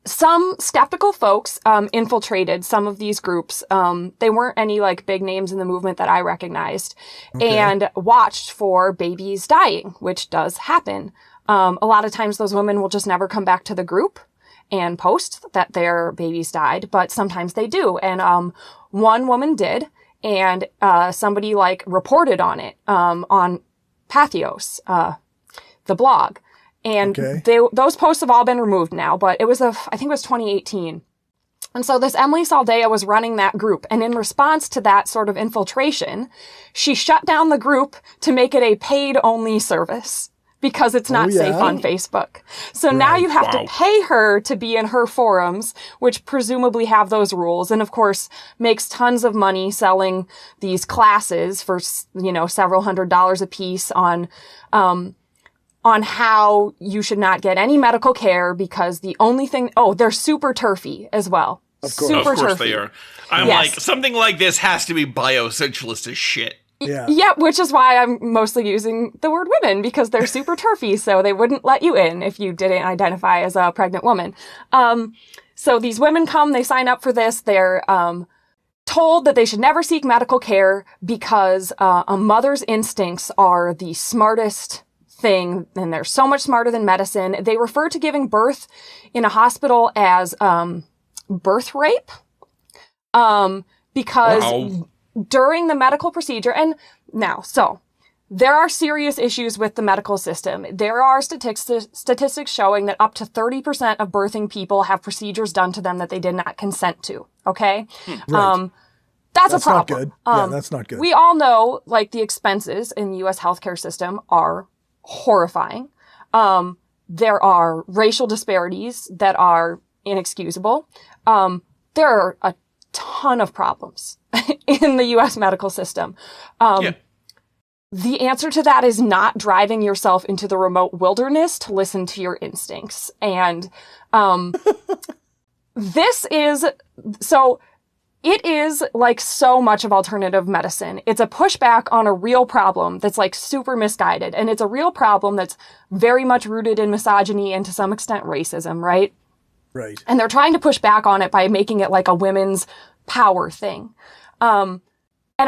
Speaker 3: some skeptical folks infiltrated some of these groups. They weren't any like big names in the movement that I recognized, and watched for babies dying, which does happen. A lot of times those women will just never come back to the group and post that their babies died, but sometimes they do. And one woman did, and somebody like reported on it on Pathos, the blog. And those posts have all been removed now, but it was I think it was 2018. And so this Emily Saldea was running that group. And in response to that sort of infiltration, she shut down the group to make it a paid-only service, because it's not safe on Facebook. So now you have to pay her to be in her forums, which presumably have those rules, and of course makes tons of money selling these classes for, you know, several $100s a piece on how you should not get any medical care because the only thing, they're super turfy as well.
Speaker 1: Of course.
Speaker 2: Super turfy. They are. I'm like, something like this has to be bioessentialist as shit.
Speaker 3: Yeah, which is why I'm mostly using the word women, because they're super turfy, so they wouldn't let you in if you didn't identify as a pregnant woman. So these women come, they sign up for this, they're told that they should never seek medical care because a mother's instincts are the smartest thing, and they're so much smarter than medicine. They refer to giving birth in a hospital as birth rape, because during the medical procedure, and now, so there are serious issues with the medical system. There are statistics showing that up to 30% of birthing people have procedures done to them that they did not consent to. Okay.
Speaker 1: Right.
Speaker 3: That's a problem.
Speaker 1: Not good. Yeah, that's not good.
Speaker 3: We all know, like, the expenses in the U.S. healthcare system are horrifying. There are racial disparities that are inexcusable. There are a ton of problems in the U.S. medical system. The answer to that is not driving yourself into the remote wilderness to listen to your instincts. And it is like so much of alternative medicine. It's a pushback on a real problem that's like super misguided. And it's a real problem that's very much rooted in misogyny and to some extent racism, right?
Speaker 1: Right.
Speaker 3: And they're trying to push back on it by making it like a women's power thing. And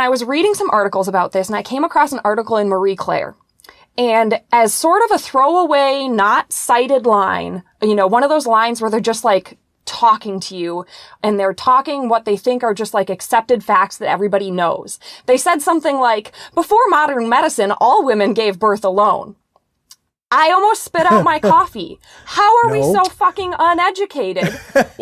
Speaker 3: I was reading some articles about this, and I came across an article in Marie Claire. And as sort of a throwaway, not cited line, you know, one of those lines where they're just like talking to you, and they're talking what they think are just like accepted facts that everybody knows. They said something like, before modern medicine, all women gave birth alone. I almost spit out my coffee. How are we so fucking uneducated?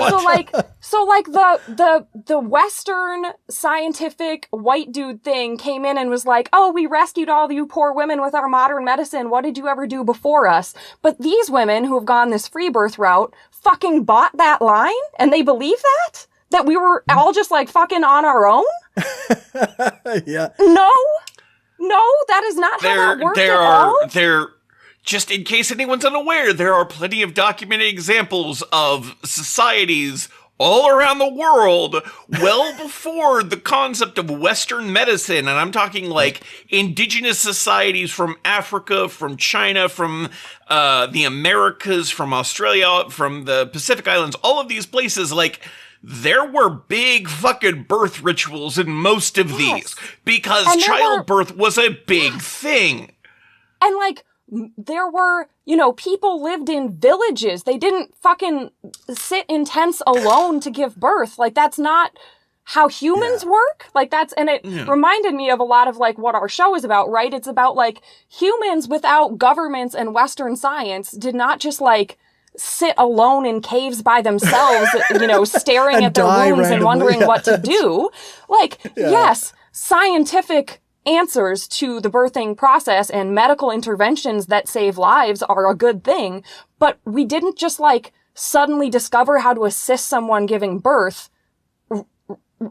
Speaker 3: So like the Western scientific white dude thing came in and was like, oh, we rescued all of you poor women with our modern medicine. What did you ever do before us? But these women who have gone this free birth route fucking bought that line, and they believe that? That we were all just like fucking on our own?
Speaker 1: Yeah.
Speaker 3: No, that is not how that worked at all.
Speaker 2: Just in case anyone's unaware, there are plenty of documented examples of societies all around the world well before the concept of Western medicine. And I'm talking like indigenous societies from Africa, from China, from the Americas, from Australia, from the Pacific Islands, all of these places, like, there were big fucking birth rituals in most of these because childbirth was a big thing.
Speaker 3: And like, there were, people lived in villages. They didn't fucking sit in tents alone to give birth. Like, that's not how humans work. Like, it reminded me of a lot of like what our show is about, right? It's about like humans without governments and Western science did not just like sit alone in caves by themselves, staring at their wombs and wondering what to do. Like, yes, scientific answers to the birthing process and medical interventions that save lives are a good thing, but we didn't just like suddenly discover how to assist someone giving birth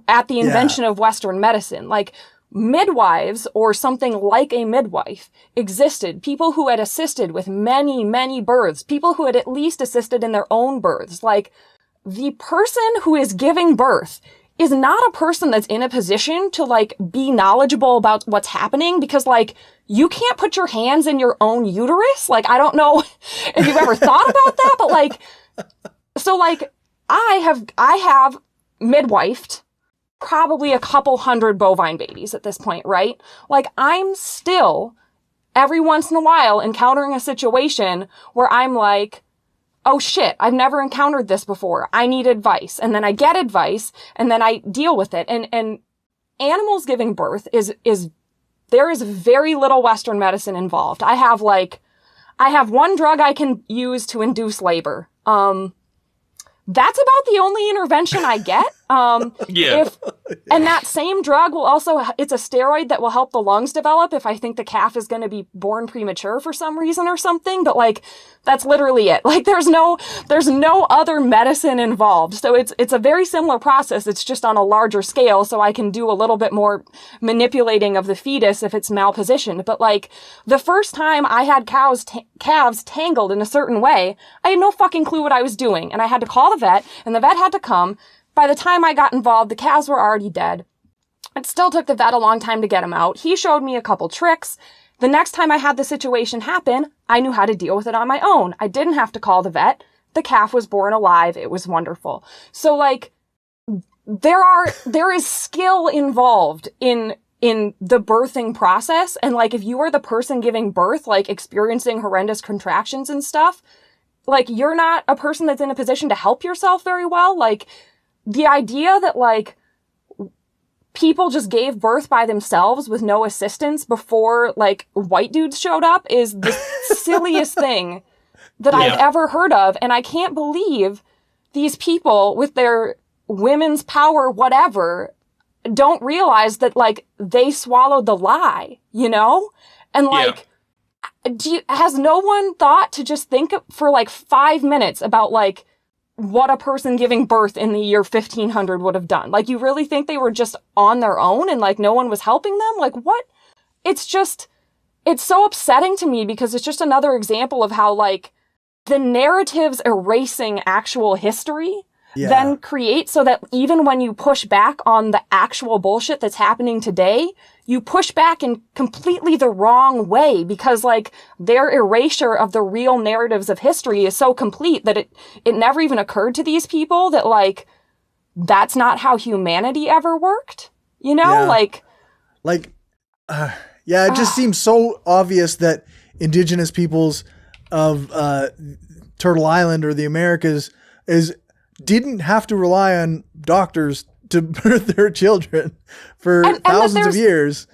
Speaker 3: at the invention of Western medicine. Like, midwives or something like a midwife existed. People who had assisted with many, many births. People who had at least assisted in their own births. Like, the person who is giving birth is not a person that's in a position to like be knowledgeable about what's happening, because like you can't put your hands in your own uterus. Like, I don't know if you've ever thought about that, but like, so like I have midwifed probably a couple hundred bovine babies at this point, right? Like, I'm still every once in a while encountering a situation where I'm like, oh shit, I've never encountered this before. I need advice. And then I get advice and then I deal with it. And animals giving birth there is very little Western medicine involved. I have one drug I can use to induce labor. That's about the only intervention I get. And that same drug will also, it's a steroid that will help the lungs develop if I think the calf is going to be born premature for some reason or something. But like, that's literally it. Like, there's no other medicine involved. So it's a very similar process. It's just on a larger scale. So I can do a little bit more manipulating of the fetus if it's malpositioned. But like, the first time I had calves tangled in a certain way, I had no fucking clue what I was doing. And I had to call the vet, and the vet had to come. By the time I got involved, the calves were already dead. It still took the vet a long time to get them out. He showed me a couple tricks. The next time I had the situation happen, I knew how to deal with it on my own. I didn't have to call the vet. The calf was born alive. It was wonderful. So like, there is skill involved in the birthing process. And like, if you are the person giving birth, like experiencing horrendous contractions and stuff, like, you're not a person that's in a position to help yourself very well. Like, the idea that like people just gave birth by themselves with no assistance before like white dudes showed up is the silliest thing that I've ever heard of. And I can't believe these people with their women's power, whatever, don't realize that like they swallowed the lie, And like, has no one thought to just think for like 5 minutes about like what a person giving birth in the year 1500 would have done? Like, you really think they were just on their own and like no one was helping them? Like, what? It's so upsetting to me, because it's just another example of how like the narratives erasing actual history then create so that even when you push back on the actual bullshit that's happening today, you push back in completely the wrong way, because like their erasure of the real narratives of history is so complete that it never even occurred to these people that like that's not how humanity ever worked, it
Speaker 1: just seems so obvious that indigenous peoples of Turtle Island or the Americas is didn't have to rely on doctors to birth their children for thousands of years.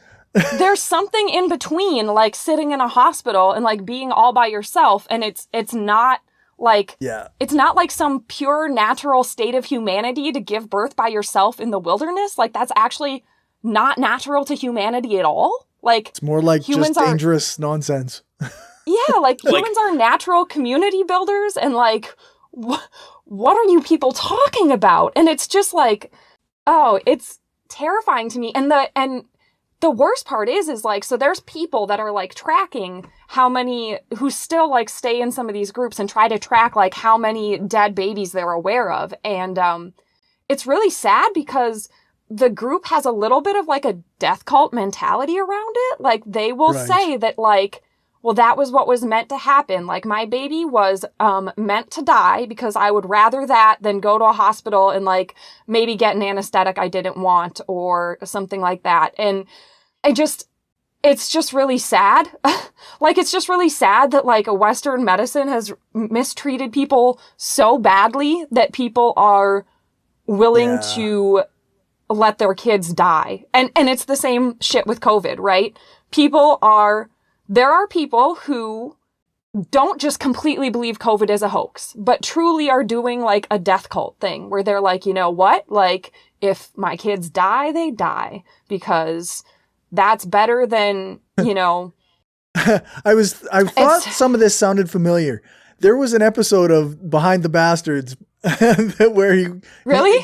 Speaker 3: There's something in between, like sitting in a hospital and like being all by yourself, and it's not like it's not like some pure natural state of humanity to give birth by yourself in the wilderness. Like that's actually not natural to humanity at all. Like
Speaker 1: it's more like just dangerous nonsense.
Speaker 3: Yeah, like humans are natural community builders, and like what are you people talking about? And it's just like, oh, it's terrifying to me. And the worst part is like, so there's people that are like tracking how many, who still like stay in some of these groups and try to track like how many dead babies they're aware of. And it's really sad because the group has a little bit of like a death cult mentality around it. Like they will say that like, well, that was what was meant to happen. Like my baby was meant to die because I would rather that than go to a hospital and like maybe get an anesthetic I didn't want or something like that. And it's just really sad. Like, it's just really sad that like a Western medicine has mistreated people so badly that people are willing to let their kids die. And it's the same shit with COVID, right? There are people who don't just completely believe COVID is a hoax, but truly are doing like a death cult thing where they're like, you know what? Like, if my kids die, they die because that's better than, you know.
Speaker 1: I thought some of this sounded familiar. There was an episode of Behind the Bastards where he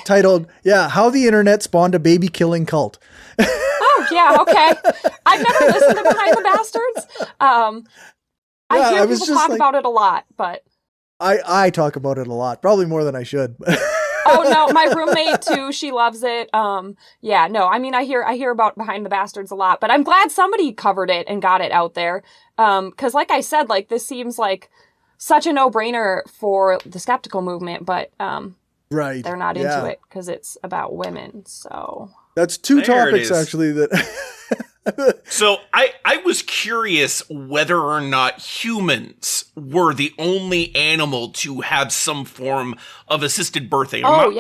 Speaker 1: titled, How the Internet Spawned a Baby Killing Cult.
Speaker 3: Oh, yeah, okay. I've never listened to Behind the Bastards. I hear people talk about it a lot, but
Speaker 1: I talk about it a lot, probably more than I should.
Speaker 3: Oh no, my roommate too, she loves it. I mean I hear about Behind the Bastards a lot, but I'm glad somebody covered it and got it out there. Cause like I said, like this seems like such a no-brainer for the skeptical movement, but they're not into it because it's about women. So
Speaker 1: that's two topics actually that
Speaker 2: So I was curious whether or not humans were the only animal to have some form of assisted birthing. I'm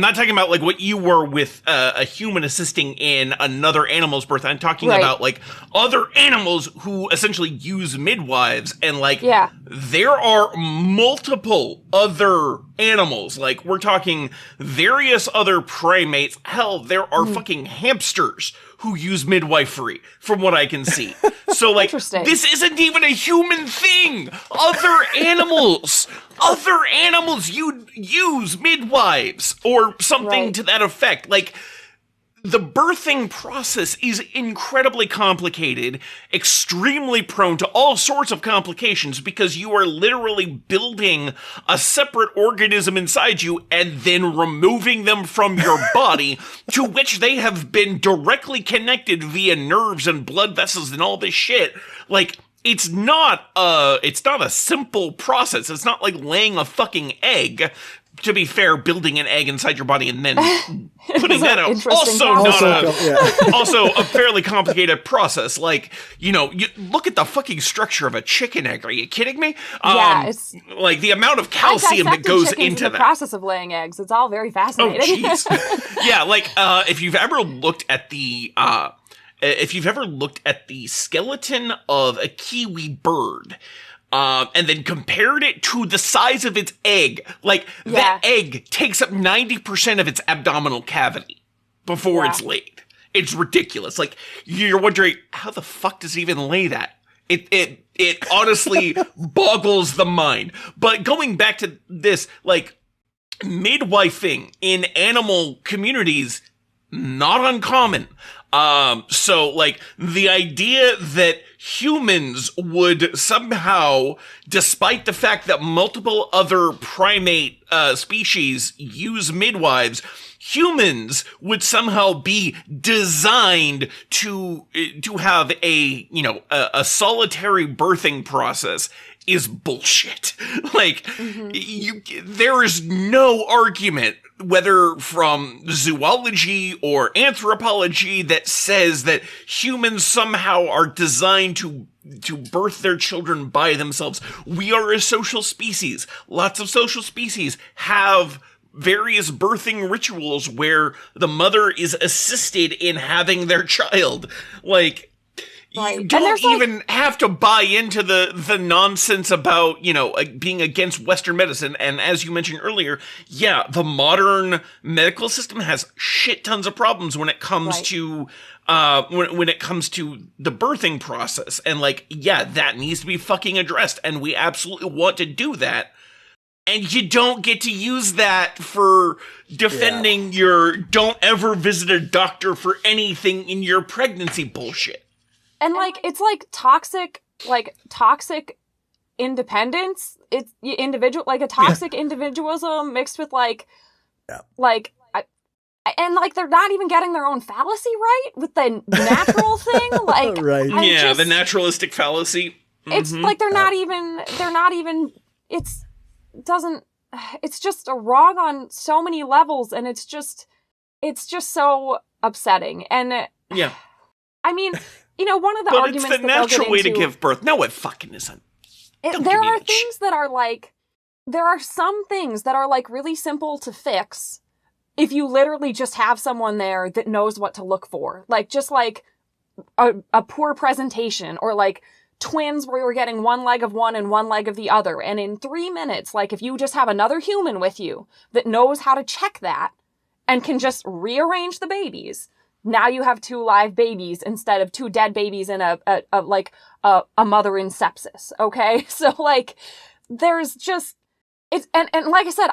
Speaker 2: not talking about like what you were with a human assisting in another animal's birth. I'm talking about like other animals who essentially use midwives, and like there are multiple other animals. Like we're talking various other primates. Hell, there are fucking hamsters who use midwifery, from what I can see. So like this isn't even a human thing. Other animals you use midwives or something to that effect. Like the birthing process is incredibly complicated, extremely prone to all sorts of complications because you are literally building a separate organism inside you and then removing them from your body to which they have been directly connected via nerves and blood vessels and all this shit. Like, it's not a simple process. It's not like laying a fucking egg. To be fair, building an egg inside your body and then putting that out also a fairly complicated process. Like, you know, you look at the fucking structure of a chicken egg. Are you kidding me? It's like the amount of calcium that goes into
Speaker 3: the process of laying eggs. It's all very fascinating.
Speaker 2: Oh, jeez. Yeah, like if you've ever looked at the skeleton of a kiwi bird. And then compared it to the size of its egg. Like, that egg takes up 90% of its abdominal cavity before it's laid. It's ridiculous. Like, you're wondering, how the fuck does it even lay that? It honestly boggles the mind. But going back to this, like, midwifing in animal communities, not uncommon. So like the idea that humans would somehow, despite the fact that multiple other primate species use midwives, humans would somehow be designed to have a solitary birthing process is bullshit. Like, there is no argument, whether from zoology or anthropology, that says that humans somehow are designed to birth their children by themselves. We are a social species. Lots of social species have various birthing rituals where the mother is assisted in having their child. Like, right. You don't even have to buy into the nonsense about, being against Western medicine. And as you mentioned earlier, yeah, the modern medical system has shit tons of problems when it comes to when it comes to the birthing process. And that needs to be fucking addressed. And we absolutely want to do that. And you don't get to use that for defending your don't ever visit a doctor for anything in your pregnancy bullshit.
Speaker 3: And it's toxic independence. It's individual, a toxic individualism mixed with and they're not even getting their own fallacy right with the natural thing.
Speaker 2: Right. The naturalistic fallacy.
Speaker 3: It's they're not even, it's just a wrong on so many levels, and it's just so upsetting. And I mean, one of the arguments
Speaker 2: it's the natural way to give birth. No, it fucking isn't.
Speaker 3: There are things that are there are some things that are really simple to fix if you literally just have someone there that knows what to look for. A poor presentation, or twins where you're getting one leg of one and one leg of the other. And in 3 minutes, if you just have another human with you that knows how to check that and can just rearrange the babies, now you have 2 live babies instead of 2 dead babies and a mother in sepsis. Okay. So there's just, it's, and like I said,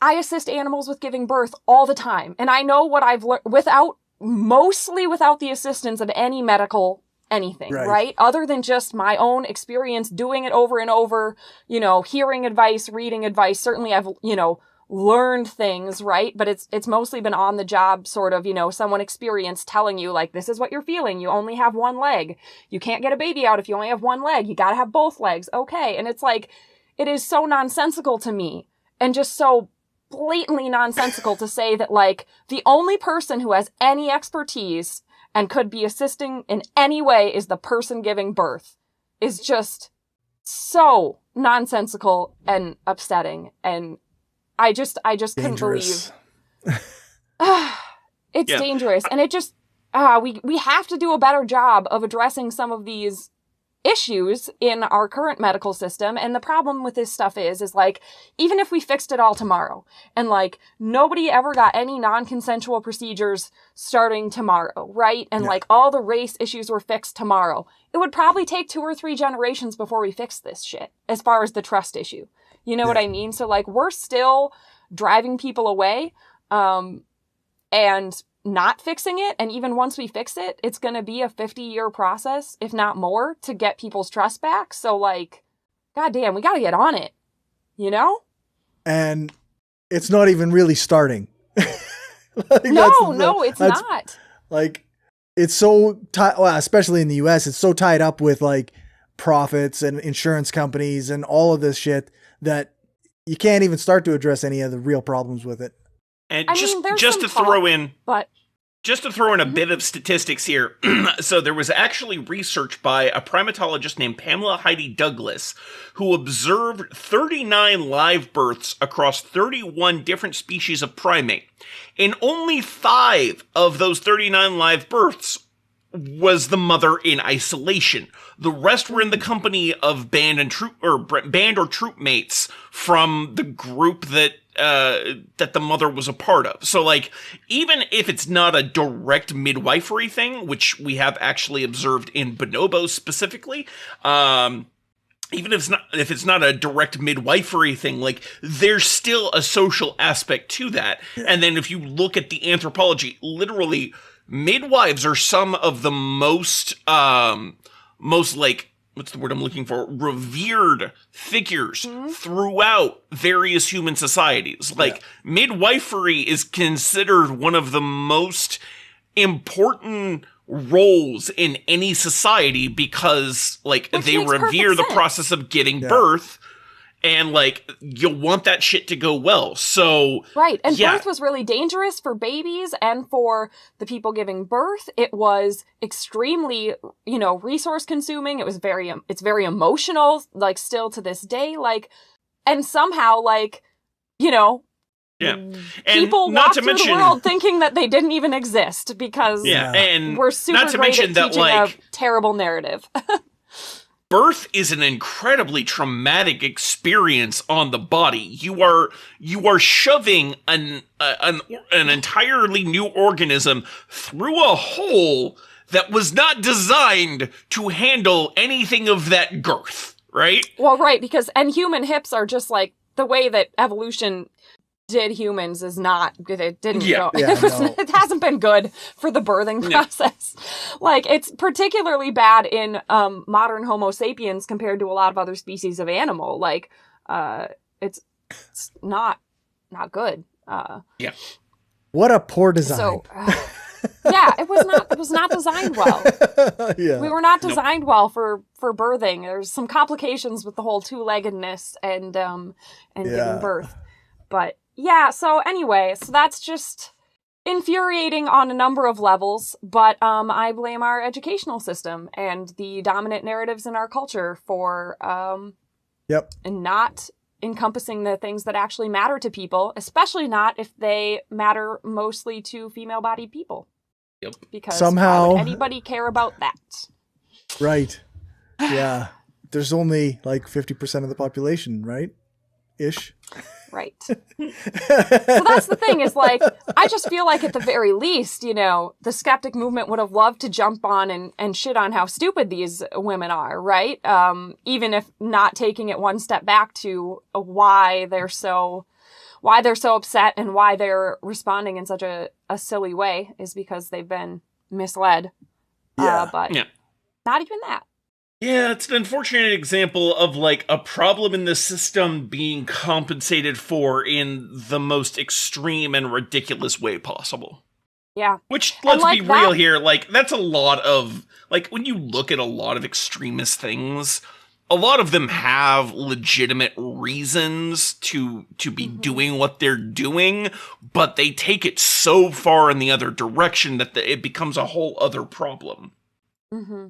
Speaker 3: I assist animals with giving birth all the time. And I know what I've learned mostly without the assistance of any medical anything, right? Other than just my own experience doing it over and over, hearing advice, reading advice. Certainly I've, learned things, right? But it's mostly been on the job, sort of, someone experienced telling you, this is what you're feeling. You only have one leg. You can't get a baby out if you only have one leg. You gotta have both legs. Okay. And it's it is so nonsensical to me, and just so blatantly nonsensical to say that the only person who has any expertise and could be assisting in any way is the person giving birth, is just so nonsensical and upsetting. And I just couldn't believe. It's dangerous. And it just, we have to do a better job of addressing some of these issues in our current medical system. And the problem with this stuff is even if we fixed it all tomorrow and nobody ever got any non-consensual procedures starting tomorrow, right? And all the race issues were fixed tomorrow, it would probably take 2 or 3 generations before we fix this shit as far as the trust issue. You know what I mean? So we're still driving people away, and not fixing it. And even once we fix it, it's going to be a 50-year process, if not more, to get people's trust back. So goddamn, we got to get on it, And
Speaker 1: it's not even really starting.
Speaker 3: No, it's not.
Speaker 1: It's so especially in the US, it's so tied up with profits and insurance companies and all of this shit that you can't even start to address any of the real problems with it.
Speaker 2: And just to throw in a bit of statistics here. So there was actually research by a primatologist named Pamela Heidi Douglas, who observed 39 live births across 31 different species of primate. In only 5 of those 39 live births was the mother in isolation. The rest were in the company of band or troop mates from the group that the mother was a part of. So even if it's not a direct midwifery thing, which we have actually observed in bonobos specifically, even if it's not a direct midwifery thing, there's still a social aspect to that. Yeah. And then if you look at the anthropology, literally midwives are some of the most what's the word I'm looking for? Revered figures throughout various human societies. Midwifery is considered one of the most important roles in any society because they revere the process of giving birth. and like you want that shit to go well. So
Speaker 3: right, and birth was really dangerous for babies and for the people giving birth. It was extremely, resource consuming. It's very emotional, like still to this day, like, and somehow like,
Speaker 2: and
Speaker 3: people walk through the world thinking that they didn't even exist because
Speaker 2: and
Speaker 3: we're super great at teaching a terrible narrative.
Speaker 2: Birth is an incredibly traumatic experience on the body. You are shoving an entirely new organism through a hole that was not designed to handle anything of that girth, right?
Speaker 3: Well, right, because human hips are just like the way that evolution did humans is not, it didn't go. It hasn't been good for the birthing process. Like, it's particularly bad in modern Homo sapiens compared to a lot of other species of animal. Like, it's not good.
Speaker 1: What a poor design.
Speaker 3: So, it was not designed well. We were not designed well for birthing. There's some complications with the whole two-leggedness and giving birth. But so anyway, so that's just infuriating on a number of levels, but I blame our educational system and the dominant narratives in our culture for not encompassing the things that actually matter to people, especially not if they matter mostly to female-bodied people.
Speaker 2: Yep.
Speaker 3: Because
Speaker 1: somehow,
Speaker 3: why would anybody care about that?
Speaker 1: Right. Yeah. There's only like 50% of the population, right? Ish.
Speaker 3: Right. So that's the thing is like, I just feel like at the very least, the skeptic movement would have loved to jump on and shit on how stupid these women are, right? Even if not taking it one step back to why they're so upset and why they're responding in such a silly way is because they've been misled. But not even that.
Speaker 2: Yeah, it's an unfortunate example of, like, a problem in the system being compensated for in the most extreme and ridiculous way possible.
Speaker 3: Yeah.
Speaker 2: Which, let's be real here, like, that's a lot of, like, when you look at a lot of extremist things, a lot of them have legitimate reasons to be doing what they're doing, but they take it so far in the other direction that it becomes a whole other problem.
Speaker 3: Mm-hmm.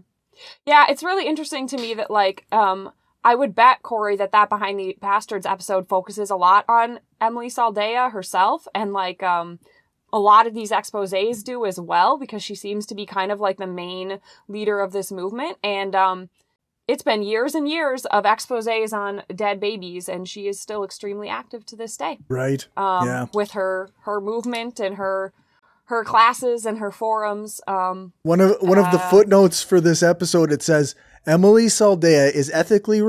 Speaker 3: Yeah, it's really interesting to me that, like, I would bet, Cory, that Behind the Bastards episode focuses a lot on Emily Saldea herself, and, like, a lot of these exposés do as well, because she seems to be kind of, like, the main leader of this movement, and it's been years and years of exposés on dead babies, and she is still extremely active to this day.
Speaker 1: Right,
Speaker 3: with her movement and her classes and her forums.
Speaker 1: One of the footnotes for this episode, it says Emily Saldea is ethically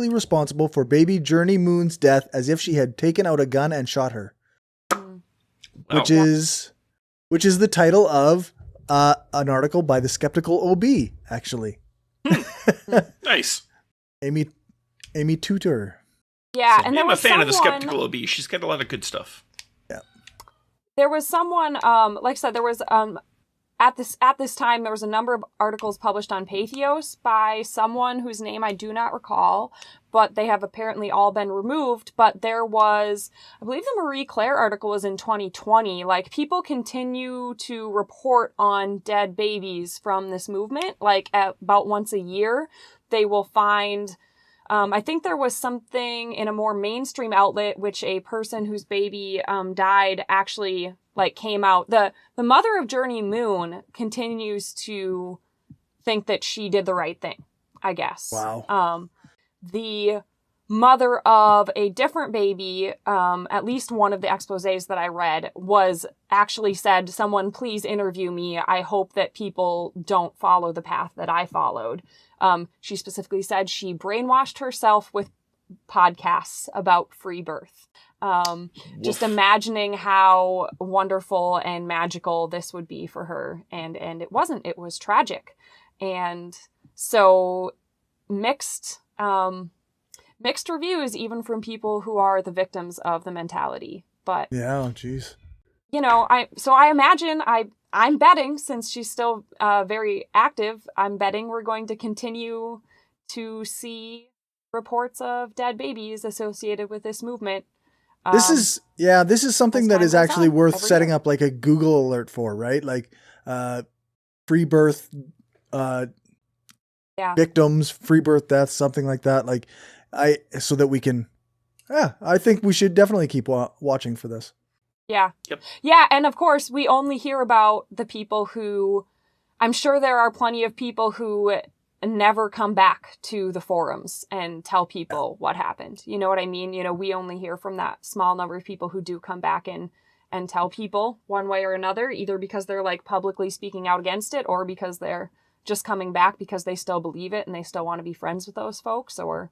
Speaker 1: responsible for baby Journey Moon's death as if she had taken out a gun and shot her. Which is the title of an article by the Skeptical OB, actually.
Speaker 2: Nice.
Speaker 1: Amy Tudor.
Speaker 3: Yeah,
Speaker 2: and I'm a fan of the Skeptical OB. She's got a lot of good stuff.
Speaker 3: There was someone, like I said, there was, at this time, there was a number of articles published on Pathos by someone whose name I do not recall, but they have apparently all been removed. But there was, I believe the Marie Claire article was in 2020. Like, people continue to report on dead babies from this movement. Like, about once a year, they will find... I think there was something in a more mainstream outlet, which a person whose baby died actually like came out. The mother of Journey Moon continues to think that she did the right thing, I guess.
Speaker 1: Wow.
Speaker 3: The mother of a different baby, at least one of the exposés that I read, was actually said, "Someone please interview me. I hope that people don't follow the path that I followed." She specifically said she brainwashed herself with podcasts about free birth. Just imagining how wonderful and magical this would be for her. And it wasn't. It was tragic. And so mixed reviews, even from people who are the victims of the mentality. But
Speaker 1: yeah, geez.
Speaker 3: I imagine I'm betting, since she's still very active, I'm betting we're going to continue to see reports of dead babies associated with this movement.
Speaker 1: This is something that is actually worth setting up like a Google alert for, right? Like free birth victims, free birth deaths, something like that. Like so that we can, I think we should definitely keep watching for this.
Speaker 3: Yeah.
Speaker 2: Yep.
Speaker 3: Yeah. And of course, we only hear about the people who, I'm sure there are plenty of people who never come back to the forums and tell people what happened. You know what I mean? You know, we only hear from that small number of people who do come back and tell people one way or another, either because they're like publicly speaking out against it or because they're just coming back because they still believe it and they still want to be friends with those folks or,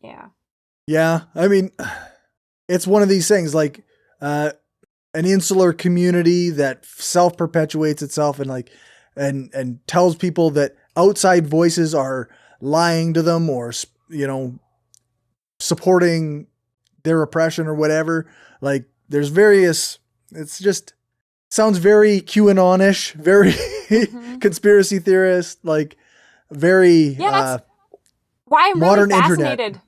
Speaker 1: Yeah. I mean, it's one of these things like, an insular community that self-perpetuates itself and like, and tells people that outside voices are lying to them or, you know, supporting their oppression or whatever. Like there's various, it's just sounds very QAnon-ish, very conspiracy theorist, like very,
Speaker 3: that's why I'm
Speaker 1: modern
Speaker 3: really fascinated.
Speaker 1: internet.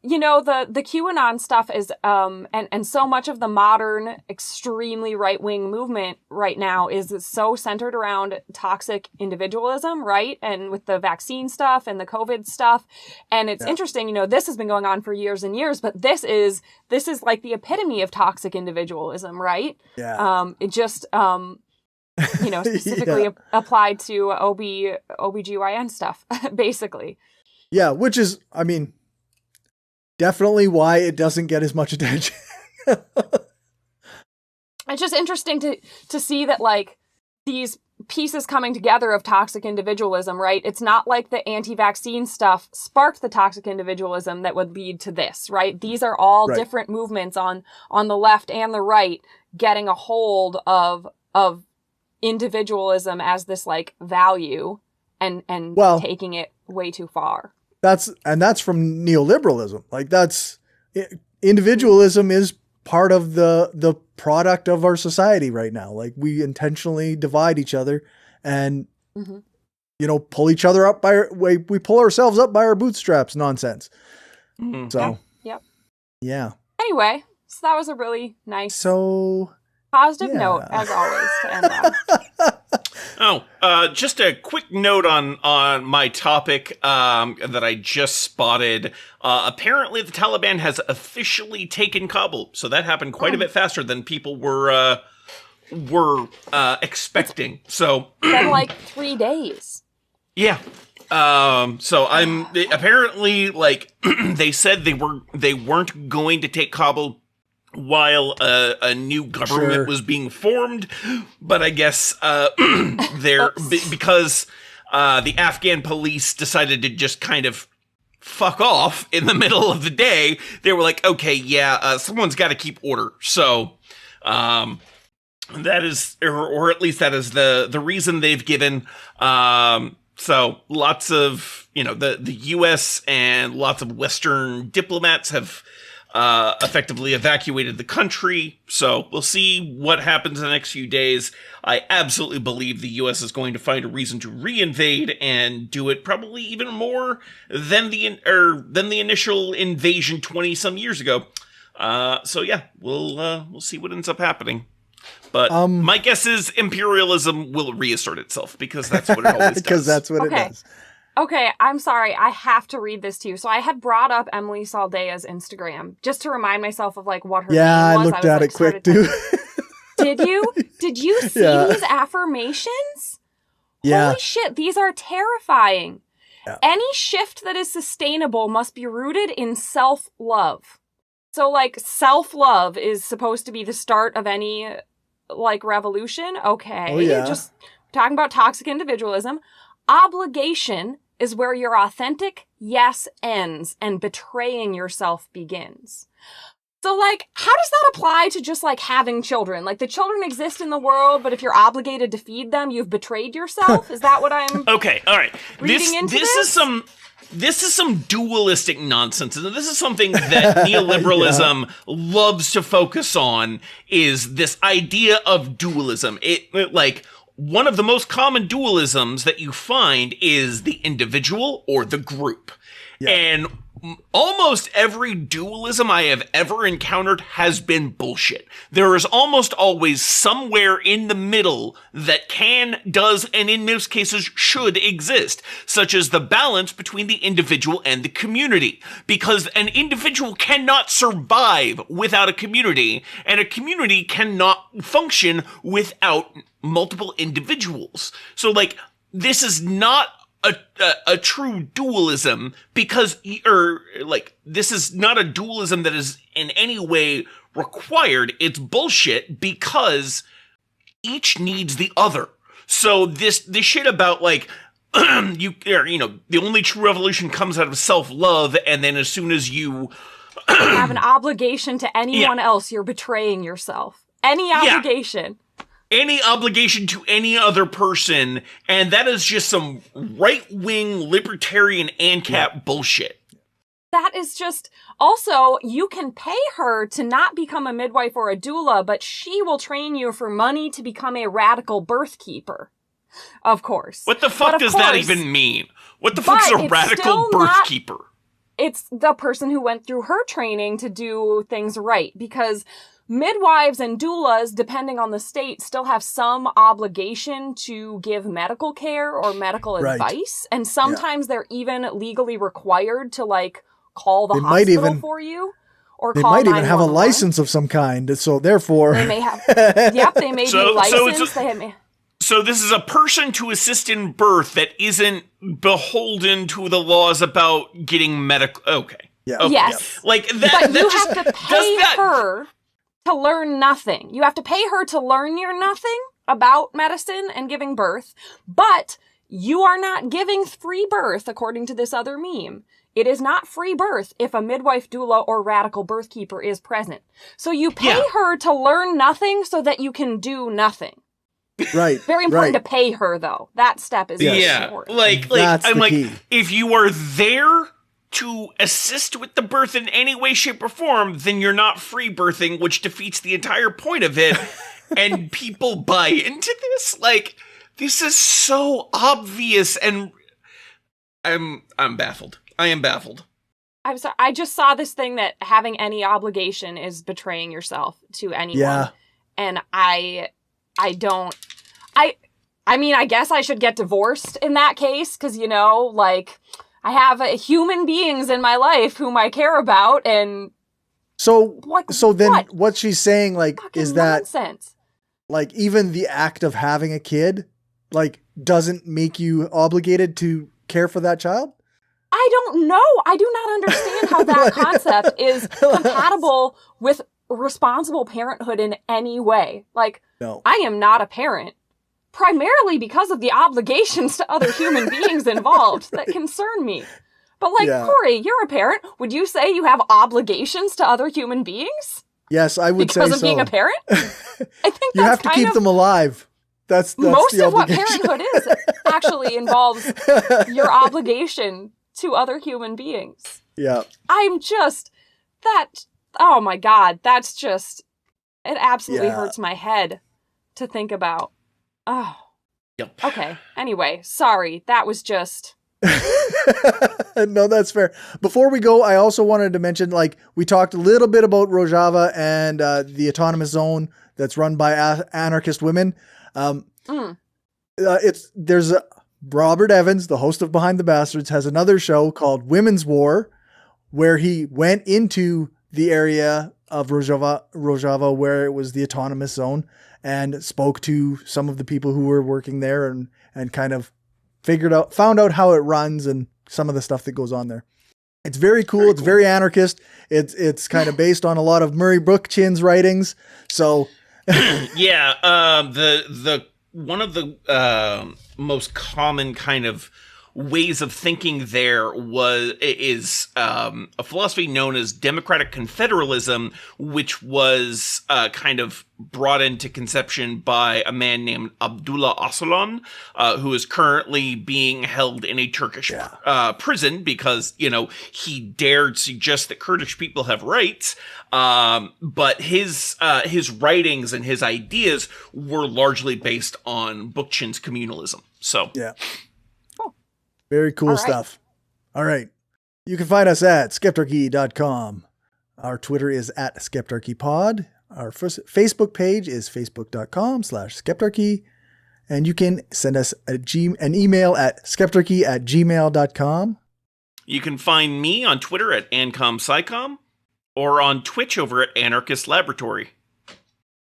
Speaker 3: You know, the QAnon stuff is, and so much of the modern, extremely right-wing movement right now is so centered around toxic individualism, right? And with the vaccine stuff and the COVID stuff. And it's interesting, you know, this has been going on for years and years, but this is like the epitome of toxic individualism, right?
Speaker 1: Yeah.
Speaker 3: It just, you know, specifically applied to OBGYN stuff, basically.
Speaker 1: Yeah, which is, I mean, definitely why it doesn't get as much attention.
Speaker 3: It's just interesting to see that like these pieces coming together of toxic individualism, right? It's not like the anti-vaccine stuff sparked the toxic individualism that would lead to this, right? These are all different movements on the left and the right getting a hold of individualism as this like value and taking it way too far.
Speaker 1: That's from neoliberalism. Like individualism is part of the product of our society right now. Like we intentionally divide each other and, you know, pull each other up we pull ourselves up by our bootstraps nonsense. Mm-hmm. So, yeah.
Speaker 3: Anyway, so that was a really nice, positive note as always to end on.
Speaker 2: Just a quick note on my topic that I just spotted. Apparently, the Taliban has officially taken Kabul, so that happened quite a bit faster than people were expecting. So,
Speaker 3: it's been like 3 days.
Speaker 2: Yeah. So apparently like they said they weren't going to take Kabul while a new government was being formed, but I guess because the Afghan police decided to just kind of fuck off in the middle of the day, they were like, okay, someone's got to keep order. So that is, or at least that is the reason they've given. So lots of, you know, the U.S. and lots of Western diplomats have effectively evacuated the country. So we'll see what happens in the next few days. I absolutely believe the U.S. is going to find a reason to reinvade and do it probably even more than the initial invasion 20 some years ago. So yeah, we'll see what ends up happening. But my guess is imperialism will reassert itself because that's what it always does.
Speaker 1: Because that's what it does.
Speaker 3: Okay, I'm sorry. I have to read this to you. So I had brought up Emily Saldea's Instagram just to remind myself of like what her name was.
Speaker 1: Yeah, I looked at it quick too.
Speaker 3: Did you? Did you see these affirmations?
Speaker 1: Yeah.
Speaker 3: Holy shit, these are terrifying. Yeah. Any shift that is sustainable must be rooted in self-love. So like self-love is supposed to be the start of any like revolution. Okay.
Speaker 1: Oh, yeah.
Speaker 3: Just talking about toxic individualism. Obligation is where your authentic yes ends and betraying yourself begins. So, like, how does that apply to just, like, having children? Like, the children exist in the world, but if you're obligated to feed them, you've betrayed yourself? Is that what I'm
Speaker 2: okay, all right.
Speaker 3: Reading into this?
Speaker 2: This is some dualistic nonsense. And this is something that neoliberalism loves to focus on, is this idea of dualism. It like, one of the most common dualisms that you find is the individual or the group. And almost every dualism I have ever encountered has been bullshit. There is almost always somewhere in the middle that can, does, and in most cases should exist, such as the balance between the individual and the community. Because an individual cannot survive without a community, and a community cannot function without multiple individuals. So, like, this is not a true dualism because, this is not a dualism that is in any way required. It's bullshit because each needs the other. So this shit about like, the only true revolution comes out of self-love, and then as soon as you
Speaker 3: have an obligation to anyone else, you're betraying yourself. Any obligation.
Speaker 2: Any obligation to any other person, and that is just some right-wing libertarian ANCAP bullshit.
Speaker 3: That is just... Also, you can pay her to not become a midwife or a doula, but she will train you for money to become a radical birth keeper. Of course.
Speaker 2: What the fuck does that even mean? What the fuck is a radical birth keeper?
Speaker 3: It's the person who went through her training to do things right, because midwives and doulas, depending on the state, still have some obligation to give medical care or medical advice. And sometimes they're even legally required to, like, call the hospital for you. Or
Speaker 1: they
Speaker 3: call
Speaker 1: might even have a license of some kind. So therefore...
Speaker 3: They may have... they may be licensed.
Speaker 2: So this is a person to assist in birth that isn't beholden to the laws about getting medical... Okay.
Speaker 1: Yeah.
Speaker 2: Okay.
Speaker 3: Yes.
Speaker 2: Like, that...
Speaker 3: But you have to pay her to learn nothing. You have to pay her to learn your nothing about medicine and giving birth, but you are not giving free birth, according to this other meme. It is not free birth if a midwife, doula, or radical birth keeper is present. So you pay her to learn nothing so that you can do nothing.
Speaker 1: Right.
Speaker 3: Very important to pay her, though. That step is important.
Speaker 2: I'm like, if you are there to assist with the birth in any way, shape, or form, then you're not free birthing, which defeats the entire point of it. And people buy into this? Like, this is so obvious, and I'm baffled. I am baffled.
Speaker 3: I'm sorry. I just saw this thing that having any obligation is betraying yourself to anyone.
Speaker 1: Yeah.
Speaker 3: And I mean, I guess I should get divorced in that case, because, I have human beings in my life whom I care about, and
Speaker 1: what she's saying, like, is that
Speaker 3: nonsense.
Speaker 1: Like, even the act of having a kid, like, doesn't make you obligated to care for that child?
Speaker 3: I don't know. I do not understand how that concept is compatible with responsible parenthood in any way. Like,
Speaker 1: no.
Speaker 3: I am not a parent, primarily because of the obligations to other human beings involved that concern me. But, like, Cory, you're a parent. Would you say you have obligations to other human beings?
Speaker 1: Yes, I would say so.
Speaker 3: Because of being a parent? I think
Speaker 1: you have to keep them alive. That's
Speaker 3: most
Speaker 1: the
Speaker 3: of what parenthood is actually involves your obligation to other human beings.
Speaker 1: Yeah.
Speaker 3: I'm just oh my God, that's just, it absolutely hurts my head to think about. Oh.
Speaker 2: Yep.
Speaker 3: Okay. Anyway, sorry. That was just...
Speaker 1: No, that's fair. Before we go, I also wanted to mention, like, we talked a little bit about Rojava and the autonomous zone that's run by anarchist women. There's Robert Evans, the host of Behind the Bastards, has another show called Women's War, where he went into the area of Rojava where it was the autonomous zone and spoke to some of the people who were working there and kind of found out how it runs and some of the stuff that goes on there. It's very cool. It's very anarchist. It's kind of based on a lot of Murray Bookchin's writings. So
Speaker 2: the one of the most common kind of ways of thinking there is a philosophy known as democratic confederalism, which was kind of brought into conception by a man named Abdullah Öcalan, who is currently being held in a Turkish prison because, he dared suggest that Kurdish people have rights. But his writings and his ideas were largely based on Bookchin's communalism. So
Speaker 1: yeah. Very cool stuff. All right. You can find us at skeptarchy.com. Our Twitter is at skeptarchypod. Our Facebook page is facebook.com/skeptarchy. And you can send us an email at skeptarchy@gmail.com.
Speaker 2: You can find me on Twitter at AncomPsychom or on Twitch over at Anarchist Laboratory.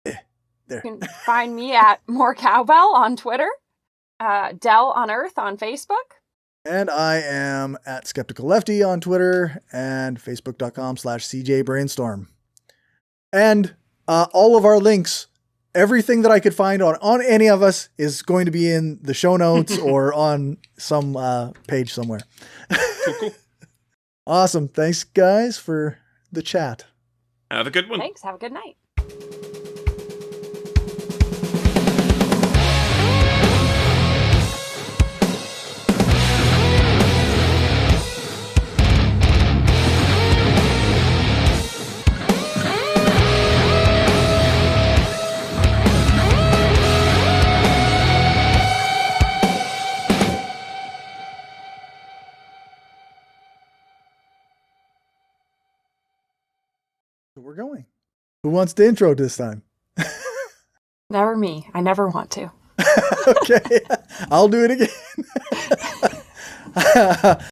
Speaker 1: There.
Speaker 3: You can find me at More Cowbell on Twitter, Dell on Earth on Facebook.
Speaker 1: And I am at Skeptical Lefty on Twitter and facebook.com/CJBrainstorm. And all of our links, everything that I could find on any of us is going to be in the show notes or on some page somewhere.
Speaker 2: Cool.
Speaker 1: Awesome. Thanks, guys, for the chat.
Speaker 2: Have a good one.
Speaker 3: Thanks. Have a good night.
Speaker 1: We're going. Who wants the intro this time?
Speaker 3: Never me. I never want to.
Speaker 1: Okay. I'll do it again.